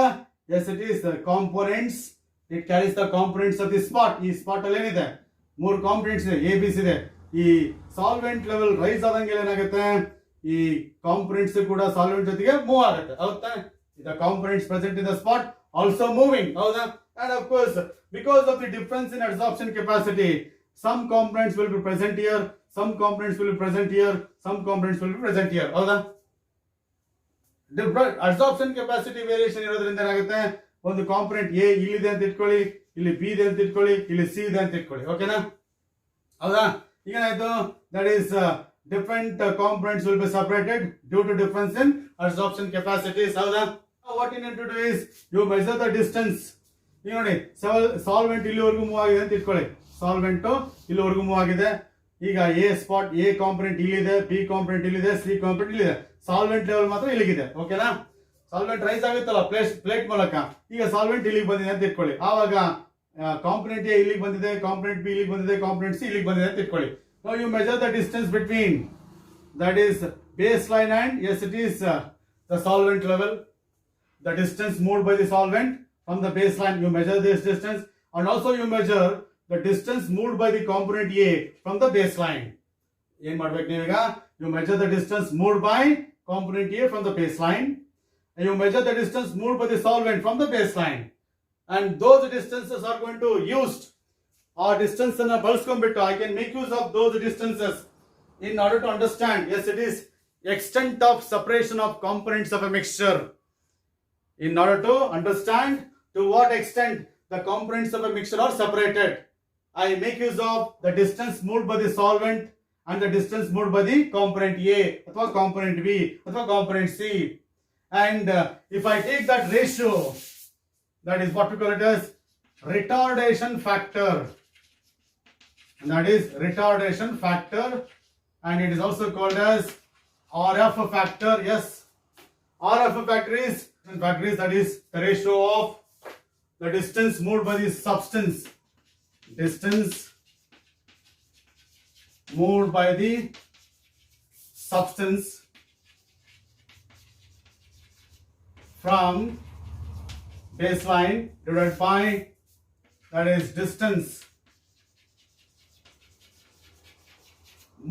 as it is components, it carries the components of the spot. ಈ spot ಅಲ್ಲಿ ಏನಿದೆ, 3 components ಇದೆ, ABC ಇದೆ. ಈ ಸಾಲ್ವೆಂಟ್ ಲೆವೆಲ್ ರೈಸ್ ಆದಂಗೆ ಏನಾಗುತ್ತೆ, ಈ ಕಾಂಪೋನೆಂಟ್ಸ್ ಕೂಡ ಸಾಲ್ವೆಂಟ್ ಜೊತೆಗೆ ಮೂವ್ ಆಗುತ್ತೆ. ಹೌದಾ? The components present in the spot also moving. ಹೌದಾ? And of course because of the difference in absorption capacity, some components will be present here, some components will be present here, some components will be present here. ಹೌದಾ? Absorption capacity variation ಇರೋದ್ರಿಂದ ಏನಾಗುತ್ತೆ, ಒಂದು component A ಇಲ್ಲಿದೆ ಅಂತ ಇಟ್ಕೊಳ್ಳಿ, ಇಲ್ಲಿ B ಇದೆ ಅಂತ ಇಟ್ಕೊಳ್ಳಿ, ಇಲ್ಲಿ ಸಿ ಇದೆ ಅಂತ ಇಟ್ಕೊಳ್ಳಿ. ಓಕೆನಾ? ಹೌದಾ? ಈಗ ಏನಾಯ್ತು, that is different components will be separated due to difference in absorption capacities. ಹೌದಾ? What you need to do is you measure the distance. ಈಗ ನೋಡಿ, ಸಾಲ್ವೆಂಟ್ ಇಲ್ಲಿವರೆಗೂ ಮೂವ್ ಆಗಿದೆ ಅಂತ ಇಟ್ಕೊಳ್ಳಿ, ಸಾಲ್ವೆಂಟ್ ಇಲ್ಲಿವರೆಗೂ ಮೂವ್ ಆಗಿದೆ. ಈಗ ಎ ಸ್ಪಾಟ್, ಎ ಕಾಂಪೊನೆಂಟ್ ಇಲ್ಲಿದೆ, ಬಿ ಕಾಂಪೊನೆಂಟ್ ಇಲ್ಲಿದೆ, ಸಿ ಕಾಂಪೊನೆಂಟ್ ಇಲ್ಲಿದೆ. ಸಾಲ್ವೆಂಟ್ ಲೆವೆಲ್ ಮಾತ್ರ ಇಲ್ಲಿಗಿದೆ. ಓಕೆನಾ? ಸಾಲ್ವೆಂಟ್ ರೈಸ್ ಆಗುತ್ತಲ್ಲ ಪ್ಲೇಟ್ ಮೂಲಕ. ಈಗ ಸಾಲ್ವೆಂಟ್ ಇಲ್ಲಿಗೆ ಬಂದಿದೆ ಅಂತ ಇಟ್ಕೊಳ್ಳಿ. ಆವಾಗ ಕಾಂಪೊನೆಂಟ್ ಎ ಇಲ್ಲಿಗೆ ಬಂದಿದೆ, ಕಾಂಪೊನೆಂಟ್ ಬಿ ಇಲ್ಲಿಗೆ ಬಂದಿದೆ, ಕಾಂಪೊನೆಂಟ್ ಸಿ ಇಲ್ಲಿಗೆ ಬಂದಿದೆ ಅಂತ ಇಟ್ಕೊಳ್ಳಿ. Now you measure the distance between, that is base line and, yes it is the solvent level. The distance moved by the solvent from the baseline, you measure this distance, and also you measure the distance moved by the component A from the baseline. ಏನು ಮಾಡಬೇಕು ನೀವೀಗ, you measure the distance moved by component A from the baseline, and you measure the distance moved by the solvent from the baseline, and those distances are going to used, ಆ distance ಅನ್ನು ಬಳಸ್ಕೊಂಡ್ಬಿಟ್ಟು I can make use of those distances in order to understand, yes, it is extent of separation of components of a mixture. In order to understand to what extent the components of a mixture are separated, I make use of the distance moved by the solvent and the distance moved by the component A, or component B, or component C. And if I take that ratio, that is what we call it as retardation factor. And that is retardation factor, and it is also called as RF factor. Yes, RF factor is that is the ratio of the distance moved by the substance, distance moved by the substance from baseline divided by, that is distance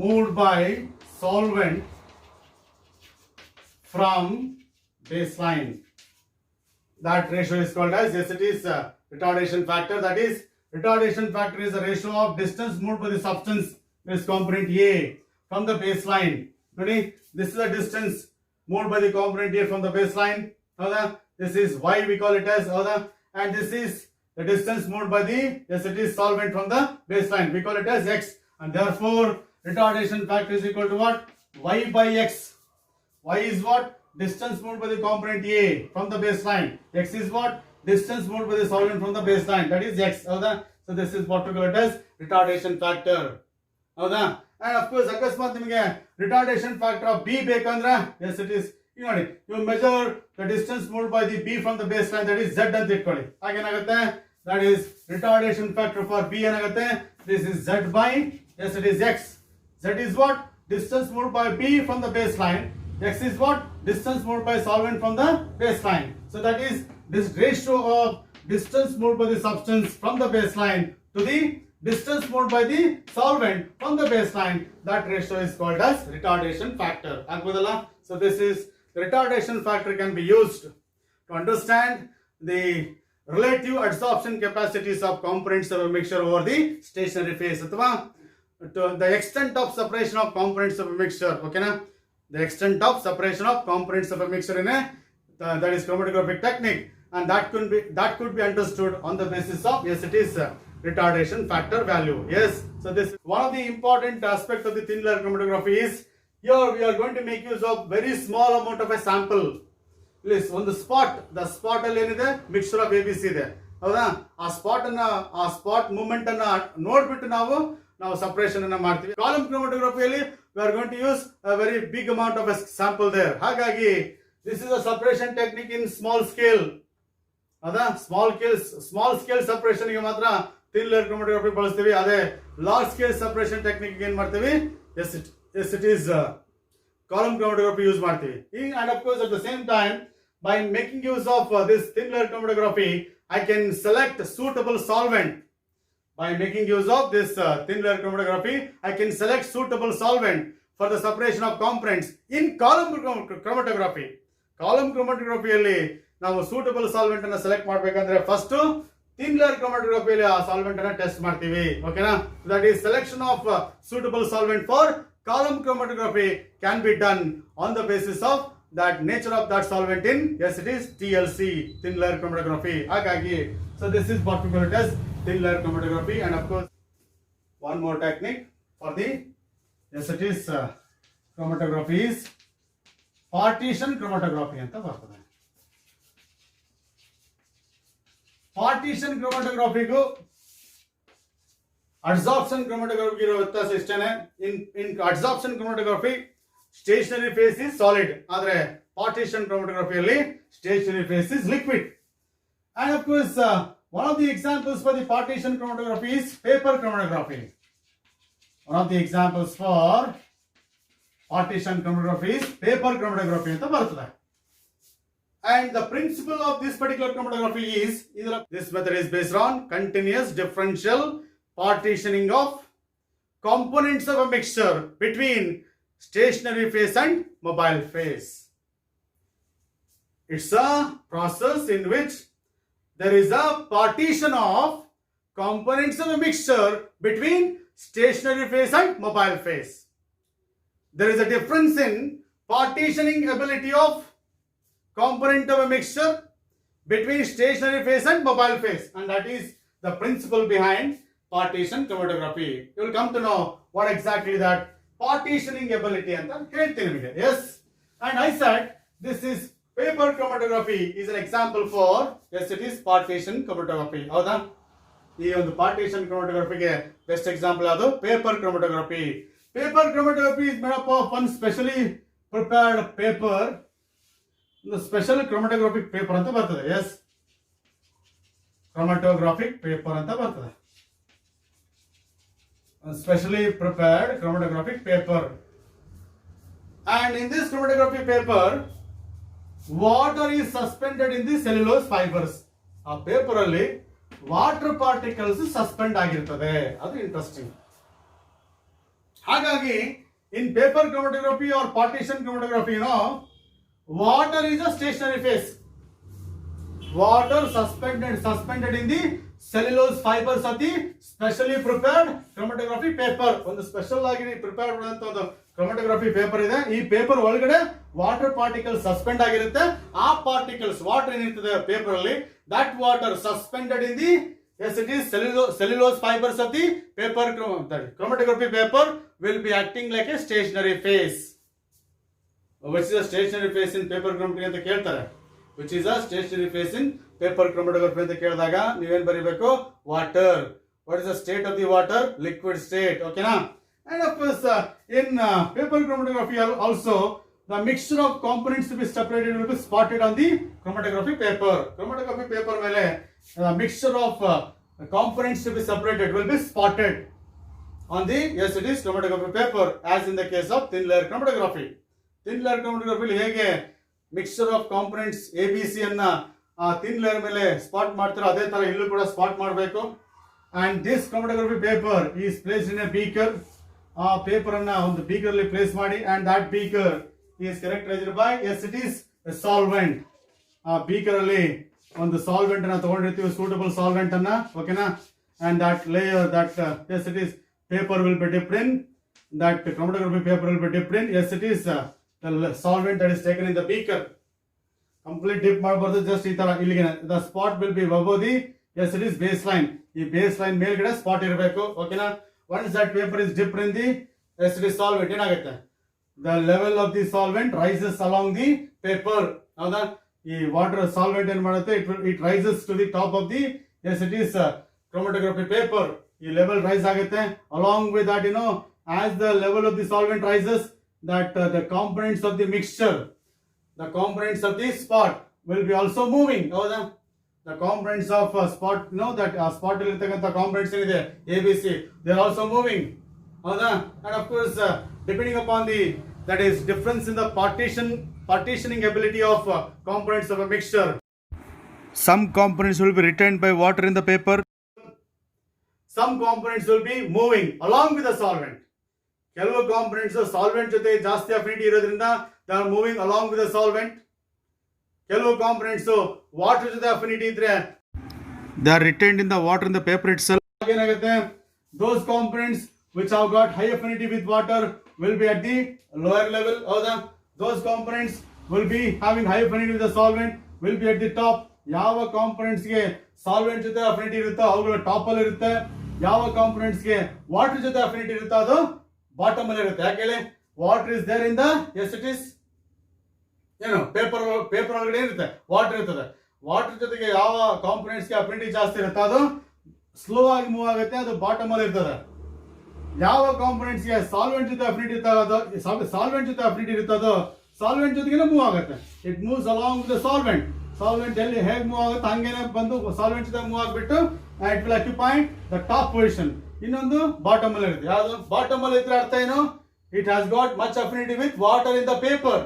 moved by solvent from baseline. That ratio is called as, yes, it is retardation factor. That is, retardation factor is the ratio of distance moved by the substance, this component A, from the baseline. Ready? This is the distance moved by the component A from the baseline. This is y, we call it as other, and this is the distance moved by the, yes, it is solvent from the baseline, we call it as x, and therefore retardation factor is equal to what? Y by x. Y is what? Distance moved by the component A from the baseline. X is what? Distance moved by the solvent from the baseline, that is x. So this is what we call it as retardation factor. And of course ಅಕಸ್ಮಾತ್ ನಿಮಗೆ retardation factor of B ಬೇಕಂದ್ರೆ, yes it is, you ನೋಡಿ, you measure the distance moved by the b from the baseline, that is z ಅಂತ ಇಟ್ಕೊಳ್ಳಿ. ಹಾಗೇನಾಗುತ್ತೆ, that is retardation factor for b ಏನಾಗುತ್ತೆ, this is z by, yes it is x. Z is what? Distance moved by b from the baseline. X is what? Distance moved by solvent from the baseline. So that is this ratio of distance moved by the substance from the baseline to the distance moved by the solvent from the baseline. That ratio is called as retardation factor. So this is, the retardation factor can be used to understand the relative adsorption capacities of components of a mixture over the stationary phase, ಅಥವಾ to the extent of separation of components of a mixture. Okay na? The extent of separation of components of a mixture in a, that is chromatographic technique, and that could be understood on the basis of, yes it is, retardation factor value. Yes, so this one of the important aspects of the thin layer chromatography is, here we are going to make use of very small amount of a sample. Please, on the spot, the spot ಅಲ್ಲಿ ಏನಿದೆ, mixture of ABC ಇದೆ, ಹೌದಾ? ಆ spot movement ಅನ್ನ ನೋಡ್ಬಿಟ್ಟು ನಾವು separation ಅನ್ನ ಮಾಡ್ತೀವಿ. ಕಾಲಮ್ ಕ್ರೋಮಟೋಗ್ರಫಿಯಲ್ಲಿ we are going to use a very big amount of a sample there. ಹಾಗಾಗಿ this is a separation technique in small scale. ಹೌದಾ? ಸ್ಮಾಲ್ ಸ್ಕೇಲ್ ಸಪರೇಷನ್ ಗೆ ಮಾತ್ರ thin layer chromatography ಬಳಸ್ತೀವಿ. ಅದೇ ಲಾರ್ಜ್ ಸ್ಕೇಲ್ ಸಪರೇಷನ್ ಟೆಕ್ನಿಕ್ ಏನ್ ಮಾಡ್ತೀವಿ, yes it is column chromatography use ಮಾಡ್ತೀವಿ. And of course at the same time, by making use of this thin layer chromatography, I can select suitable solvent. By making use of this thin layer chromatography, I can select suitable solvent for the separation of components in column chromatography. Column chromatography ಅಲ್ಲಿ ನಾವು suitable solvent ಅನ್ನ select ಮಾಡಬೇಕಂದ್ರೆ first thin layer chromatography ಅಲ್ಲಿ ಆ solvent ಅನ್ನ test ಮಾಡ್ತೀವಿ. ಓಕೆನಾ? That is selection of suitable solvent for column chromatography can be done on the basis of that nature of that solvent in, yes it is, TLC, thin layer chromatography. ಹಾಗಾಗಿ so this is what we call it as thin layer chromatography. And of course one more technique for the, yes it is, chromatography is partition chromatography ಅಂತ ಬರ್ತದೆ. Partition ಕ್ರೋಮಟೋಗ್ರಫಿಗೂ adsorption chromatography ಇರೋ ವ್ಯತ್ಯಾಸ ಇಷ್ಟೇನೆ. In adsorption chromatography stationary phase is solid, ಆದ್ರೆ partition ಕ್ರೋಮಟೋಗ್ರಫಿಯಲ್ಲಿ stationary phase is liquid. And of course one of the examples for the partition chromatography is paper chromatography. One of the examples for partition chromatography is paper chromatography ಅಂತ ಬರ್ತದೆ. And the principle of this particular chromatography is, this method is based on continuous differential partitioning of components of a mixture between stationary phase and mobile phase. It's a process in which there is a partition of components of a mixture between stationary phase and mobile phase. There is a difference in partitioning ability of component of a mixture between stationary phase and mobile phase, and that is the principle behind partition chromatography. You will come to know what exactly that partitioning ability anta ಹೇಳ್ತೀನಿ ನಿಮಗೆ. Yes, and I said this is paper chromatography is an example for, yes it is, partition chromatography. ಹೌದಾ? ಈ ಒಂದು partition ಕ್ರೋಮಟೋಗ್ರಫಿಗೆ best example ಅದು paper chromatography. Paper chromatography is made up of one specially prepared paper. ಒಂದು special chromatographic paper ಅಂತ ಬರ್ತದೆ. Yes, chromatographic paper ಅಂತ ಬರ್ತದೆ. Specially prepared chromatographic paper. And in this chromatographic paper water is suspended in the cellulose fibres. ಆ paper ಅಲ್ಲಿ water particles suspend ಆಗಿರ್ತದೆ. ಅದು interesting. ಹಾಗಾಗಿ in paper chromatography or partition chromatography, water is a stationary phase. Water suspended in the cellulose fibers of the specially prepared chromatography paper. ಒಂದು special ಆಗಿ prepare ಮಾಡಿದಂತ ಒಂದು ಕ್ರೊಮಟೋಗ್ರಫಿ paper ಇದೆ. ಈ ಪೇಪರ್ ಒಳಗಡೆ ವಾಟರ್ ಪಾರ್ಟಿಕಲ್ ಸಸ್ಪೆಂಡ್ ಆಗಿರುತ್ತೆ. ಆ ಪಾರ್ಟಿಕಲ್ಸ್ ವಾಟರ್ ಏನಿರ್ತದೆ ಪೇಪರ್ ಅಲ್ಲಿ, that water suspended in the yes it is cellulose fibers of the paper chromatography paper will be acting like a stationary phase. Which is a stationary phase in paper chromatography ಅಂತ ಕೇಳ್ತಾರೆ. Which is a stationary phase in paper chromatography ಅಂತ ಕೇಳಿದಾಗ ನೀವೇನ್ ಬರೀಬೇಕು? Water. What is the state of the water? Liquid state. Okay na? And of course in paper chromatography also the mixture of components to be separated will be spotted on the chromatography paper. Chromatography paper ಮೇಲೆ mixture of components to be separated will be spotted on the yes it is chromatography paper, as in the case of thin layer chromatography. Thin layer chromatography ಹೇಗೆ mixture of components ABC ಅನ್ನ thin layer ಮೇಲೆ spot ಮಾಡ್ತಾರೆ, ಅದೇ ತರ ಇಲ್ಲೂ ಕೂಡ spot ಮಾಡಬೇಕು. And this chromatography paper is placed in a beaker. ಆ ಪೇಪರ್ ಅನ್ನ ಒಂದು ಬೀಕರ್ ಅಲ್ಲಿ ಪ್ಲೇಸ್ ಮಾಡಿ, and that beaker is characterized by yes it is a solvent. ಆ ಬೀಕರ್ ಅಲ್ಲಿ ಒಂದು ಸಾಲ್ವೆಂಟ್ ಅನ್ನ ತಗೊಂಡಿರ್ತೀವಿ, ಸೂಟಬಲ್ ಸಾಲ್ವೆಂಟ್ ಅನ್ನ, ಓಕೆನಾ. And that layer that yes it is paper will be dipped in, that chromatography paper will be dipped in, yes it is the solvent that is taken in the beaker. Complete dip ಮಾಡಬಾರ್ದು, just ಈ ತರ ಇಲ್ಲಿಗೆ the spot will be above the yes it is baseline. ಈ baseline ಮೇಲ್ಗಡೆ spot ಇರಬೇಕು, ಓಕೆನಾ. once that paper is dipped in the yes it is solvent, ಏನಾಗುತ್ತೆ? the level of the solvent rises along the paper. ಹೌದಾ? ಈ water solvent ಏನ್ ಮಾಡುತ್ತೆ, it rises to the top of the yes it is chromatography paper. ಈ level rise ಆಗುತ್ತೆ. along with that as the level of the solvent rises, that the components of the mixture, the components of the spot will be also moving. ಹೌದಾ? the components of spot that spot ಇರತಕ್ಕಂತ components ಏನಿದೆ ABC, they are also moving. ಹೌದಾ? and of course depending upon the that is difference in the partitioning ability of components of a mixture. Some components will be retained by water in the paper. Some components will be moving along with the solvent. ಕೆಲವು components solvent ಜೊತೆ ಜಾಸ್ತಿ affinity ಇರೋದ್ರಿಂದ they are moving along with the solvent. ಕೆಲವು components water ಜೊತೆ affinity ಇದ್ರೆ they are retained in the water in the paper itself. ಏನಾಗುತ್ತೆ, those components which have got high affinity with water will be at the lower level. ಹೌದಾ? those components will be having high affinity with the solvent will be at the top. ಯಾವ components ಗೆ solvent ಜೊತೆ affinity ಇರುತ್ತೋ ಅವುಗಳು top ಅಲ್ಲಿ ಇರುತ್ತೆ. ಯಾವ components ಗೆ ವಾಟರ್ ಜೊತೆ ಅಫಿನಿಟಿ ಇರುತ್ತೋ ಅದು ಬಾಟಮ್ ಅಲ್ಲಿ ಇರುತ್ತೆ. ಯಾಕೆ? Water is there in the yes it is paper ಒಳಗಡೆ ಇರುತ್ತೆ, ವಾಟರ್ ಇರ್ತದೆ. ವಾಟರ್ ಜೊತೆಗೆ ಯಾವ ಕಾಂಪೊನೆಂಟ್ಸ್ ಗೆ ಅಫಿನಿಟಿ ಜಾಸ್ತಿ ಇರುತ್ತೆ ಅದು ಸ್ಲೋ ಆಗಿ ಮೂವ್ ಆಗುತ್ತೆ, ಅದು ಬಾಟಮ್ ಅಲ್ಲಿ ಇರ್ತದೆ. ಯಾವ ಕಾಂಪೊನೆಂಟ್ಸ್ ಗೆ ಸಾಲ್ವೆಂಟ್ ಜೊತೆ ಅಫಿನಿಟಿ ಸಾಲ್ವೆಂಟ್ ಜೊತೆ ಅಫಿನಿಟಿ ಇರುತ್ತದೋ ಸಾಲ್ವೆಂಟ್ ಜೊತೆಗೆ ಮೂವ್ ಆಗುತ್ತೆ. It moves along with the solvent. Solvent ಎಲ್ಲಿ ಹೇಗೆ ಮೂವ್ ಆಗುತ್ತೆ ಹಂಗೇನೆ ಬಂದು ಸಾಲ್ವೆಂಟ್ ಜೊತೆ ಮೂವ್ ಆಗ್ಬಿಟ್ಟು it will occupy the top position. ಇನ್ನೊಂದು ಬಾಟಮ್ ಅಲ್ಲಿ ಇರುತ್ತೆ. ಯಾವುದು ಬಾಟಮ್ ಅಲ್ಲಿ ಇದ್ರೆ ಅರ್ಥ ಏನು? It has got much affinity with water in the paper.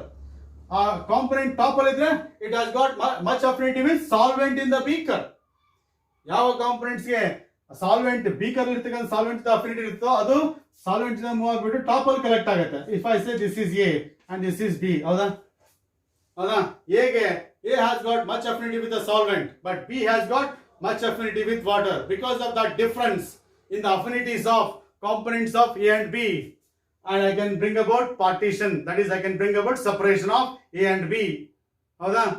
ಆ ಕಾಂಪೊನೆಂಟ್ ಟಾಪ್ ಅಲ್ಲಿ ಇದ್ರೆ it has got much affinity with solvent in the beaker. ಯಾವ ಕಾಂಪೊನೆಂಟ್ಸ್ ಗೆ ಸಾಲ್ವೆಂಟ್ ಬೀಕರ್ ಇರ್ತಕ್ಕಂಥ ಸಾಲ್ವೆಂಟ್ ಅಫಿನಿಟಿ ಇರುತ್ತೋ ಅದು ಸಾಲ್ವೆಂಟ್ ಮೂವ್ ಆಗ್ಬಿಟ್ಟು ಟಾಪ್ ಅಲ್ಲಿ ಕಲೆಕ್ಟ್ ಆಗುತ್ತೆ. If I say this is A and this is B, ಹೌದಾ? ಎಗೆ A has got much affinity with the solvent, but B has got much affinity with water. Because of that difference in the affinities of components of A and B, and I can bring about partition. That is, I can bring about separation of A and B.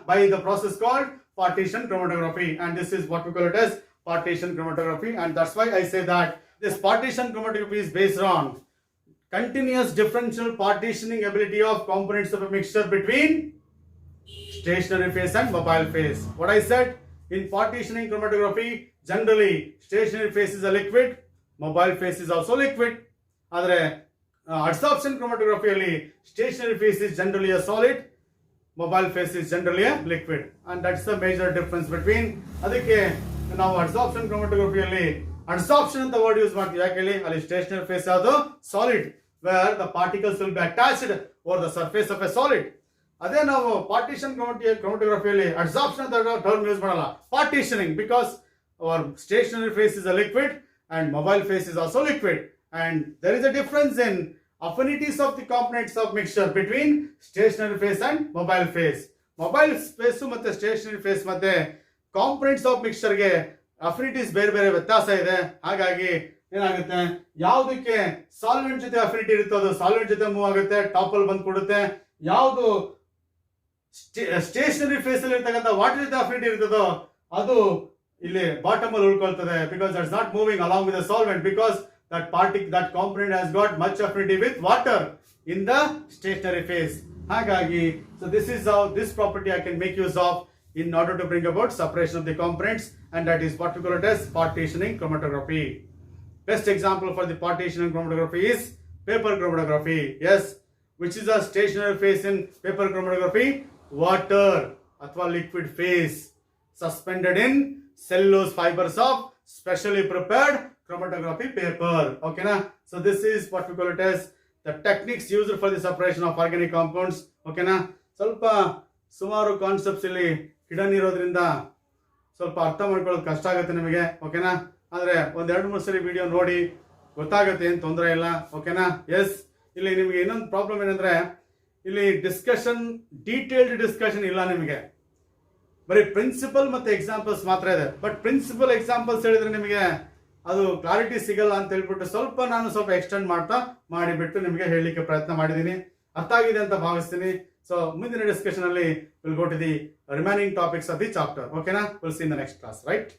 By the process called partition chromatography, and this is what we call it as partition chromatography. And that's why I say that this partition chromatography is based on continuous differential partitioning ability of components of a mixture between stationary phase and mobile phase. What I said, in partitioning chromatography, generally stationary phase is a liquid, mobile phase is also liquid. ಆದರೆ adsorption chromatography ಅಲ್ಲಿ stationary phase is generally a solid, mobile phase is generally a liquid, and that's the major difference between. ಅದಕ್ಕೆ ನಾವು adsorption chromatography ಅಲ್ಲಿ adsorption ಅಂತ word use ಮಾಡ್ತೀವಿ. ಯಾಕೆ? ಅಲ್ಲಿ stationary phase ಯಾವುದು solid, where the particles will be attached over the surface of a solid. ಅದೇ ನಾವು ಪಾರ್ಟಿಷನ್ ಕ್ರೊಮಟೋಗ್ರಫಿಯಲ್ಲಿ ಅಡ್ಸಾರ್ಪ್ಷನ್ ಅಂತ ಟರ್ಮ್ ಯೂಸ್ ಮಾಡಲ್ಲ, partitioning, because our stationary phase is a liquid and mobile phase is also liquid, and there is a difference in affinities of the components of mixture between stationary phase and mobile phase. Mobile phase ಮತ್ತೆ stationary phase ಮತ್ತೆ components of ಮಿಕ್ಸ್ಚರ್ಗೆ affinities ಬೇರೆ ಬೇರೆ ವ್ಯತ್ಯಾಸ ಇದೆ. ಹಾಗಾಗಿ ಏನಾಗುತ್ತೆ, ಯಾವುದಕ್ಕೆ ಸಾಲ್ವೆಂಟ್ ಜೊತೆ ಅಫಿನಿಟಿ ಇರುತ್ತೋ ಅದು ಸಾಲ್ವೆಂಟ್ ಜೊತೆ ಮೂವ್ ಆಗುತ್ತೆ, ಟಾಪ್ ಅಲ್ಲಿ ಬಂದು ಕೊಡುತ್ತೆ. ಯಾವುದು ಸ್ಟೇಷನರಿ ಫೇಸ್ ಅಲ್ಲಿ ಇರ್ತಕ್ಕಂಥ ವಾಟರ್ ಜೊತೆ ಅಫಿನಿಟಿ ಇರ್ತದೋ ಅದು ಇಲ್ಲಿ ಬಾಟಮ್ ಅಲ್ಲಿ ಉಳ್ಕೊಳ್ತದೆ. Because that's not moving along with the solvent, because that component has got much affinity with water in the stationary phase. ಹಾಗಾಗಿ so this is how this property I can make use of in order to bring about separation of the components, and that is what we call it as partitioning chromatography. Best example for the partitioning chromatography is paper chromatography. Yes, which is a stationary phase in paper chromatography? Water ಅಥವಾ liquid phase suspended in cellulose fibers of specially prepared chromatography paper. Okay na? So this is what we call it as the techniques used for the separation of organic compounds. Okay na? ಸ್ವಲ್ಪ ಸುಮಾರು concepts ಇಲ್ಲಿ hidden ಇರೋದ್ರಿಂದ ಸ್ವಲ್ಪ ಅರ್ಥ ಮಾಡ್ಕೊಳ್ಳೋದು ಕಷ್ಟ ಆಗುತ್ತೆ ನಿಮಗೆ. ಓಕೆನಾ? ಆದರೆ ಒಂದು 2-3 ಸರಿ ವಿಡಿಯೋ ನೋಡಿ ಗೊತ್ತಾಗುತ್ತೆ, ಏನು ತೊಂದರೆ ಇಲ್ಲ. ಓಕೆನಾ? ಎಸ್, ಇಲ್ಲಿ ನಿಮಗೆ ಇನ್ನೊಂದು ಪ್ರಾಬ್ಲಮ್ ಏನಂದ್ರೆ ಇಲ್ಲಿ ಡಿಸ್ಕಷನ್, ಡೀಟೇಲ್ಡ್ ಡಿಸ್ಕಷನ್ ಇಲ್ಲ ನಿಮಗೆ, ಬರೀ ಪ್ರಿನ್ಸಿಪಲ್ ಮತ್ತೆ ಎಕ್ಸಾಂಪಲ್ಸ್ ಮಾತ್ರ ಇದೆ. ಬಟ್ ಪ್ರಿನ್ಸಿಪಲ್ ಎಕ್ಸಾಂಪಲ್ಸ್ ಹೇಳಿದ್ರೆ ನಿಮಗೆ ಅದು ಕ್ಲಾರಿಟಿ ಸಿಗಲ್ಲ ಅಂತ ಹೇಳ್ಬಿಟ್ಟು ನಾನು ಸ್ವಲ್ಪ ಎಕ್ಸ್ಟೆಂಡ್ ಮಾಡಿಬಿಟ್ಟು ನಿಮಗೆ ಹೇಳಲಿಕ್ಕೆ ಪ್ರಯತ್ನ ಮಾಡಿದ್ದೀನಿ. ಅರ್ಥ ಆಗಿದೆ ಅಂತ ಭಾವಿಸ್ತೀನಿ. ಸೊ ಮುಂದಿನ ಡಿಸ್ಕಷನ್ ಅಲ್ಲಿ will go to the remaining topics of the chapter. ಓಕೆನಾ? Will see in the next class, right?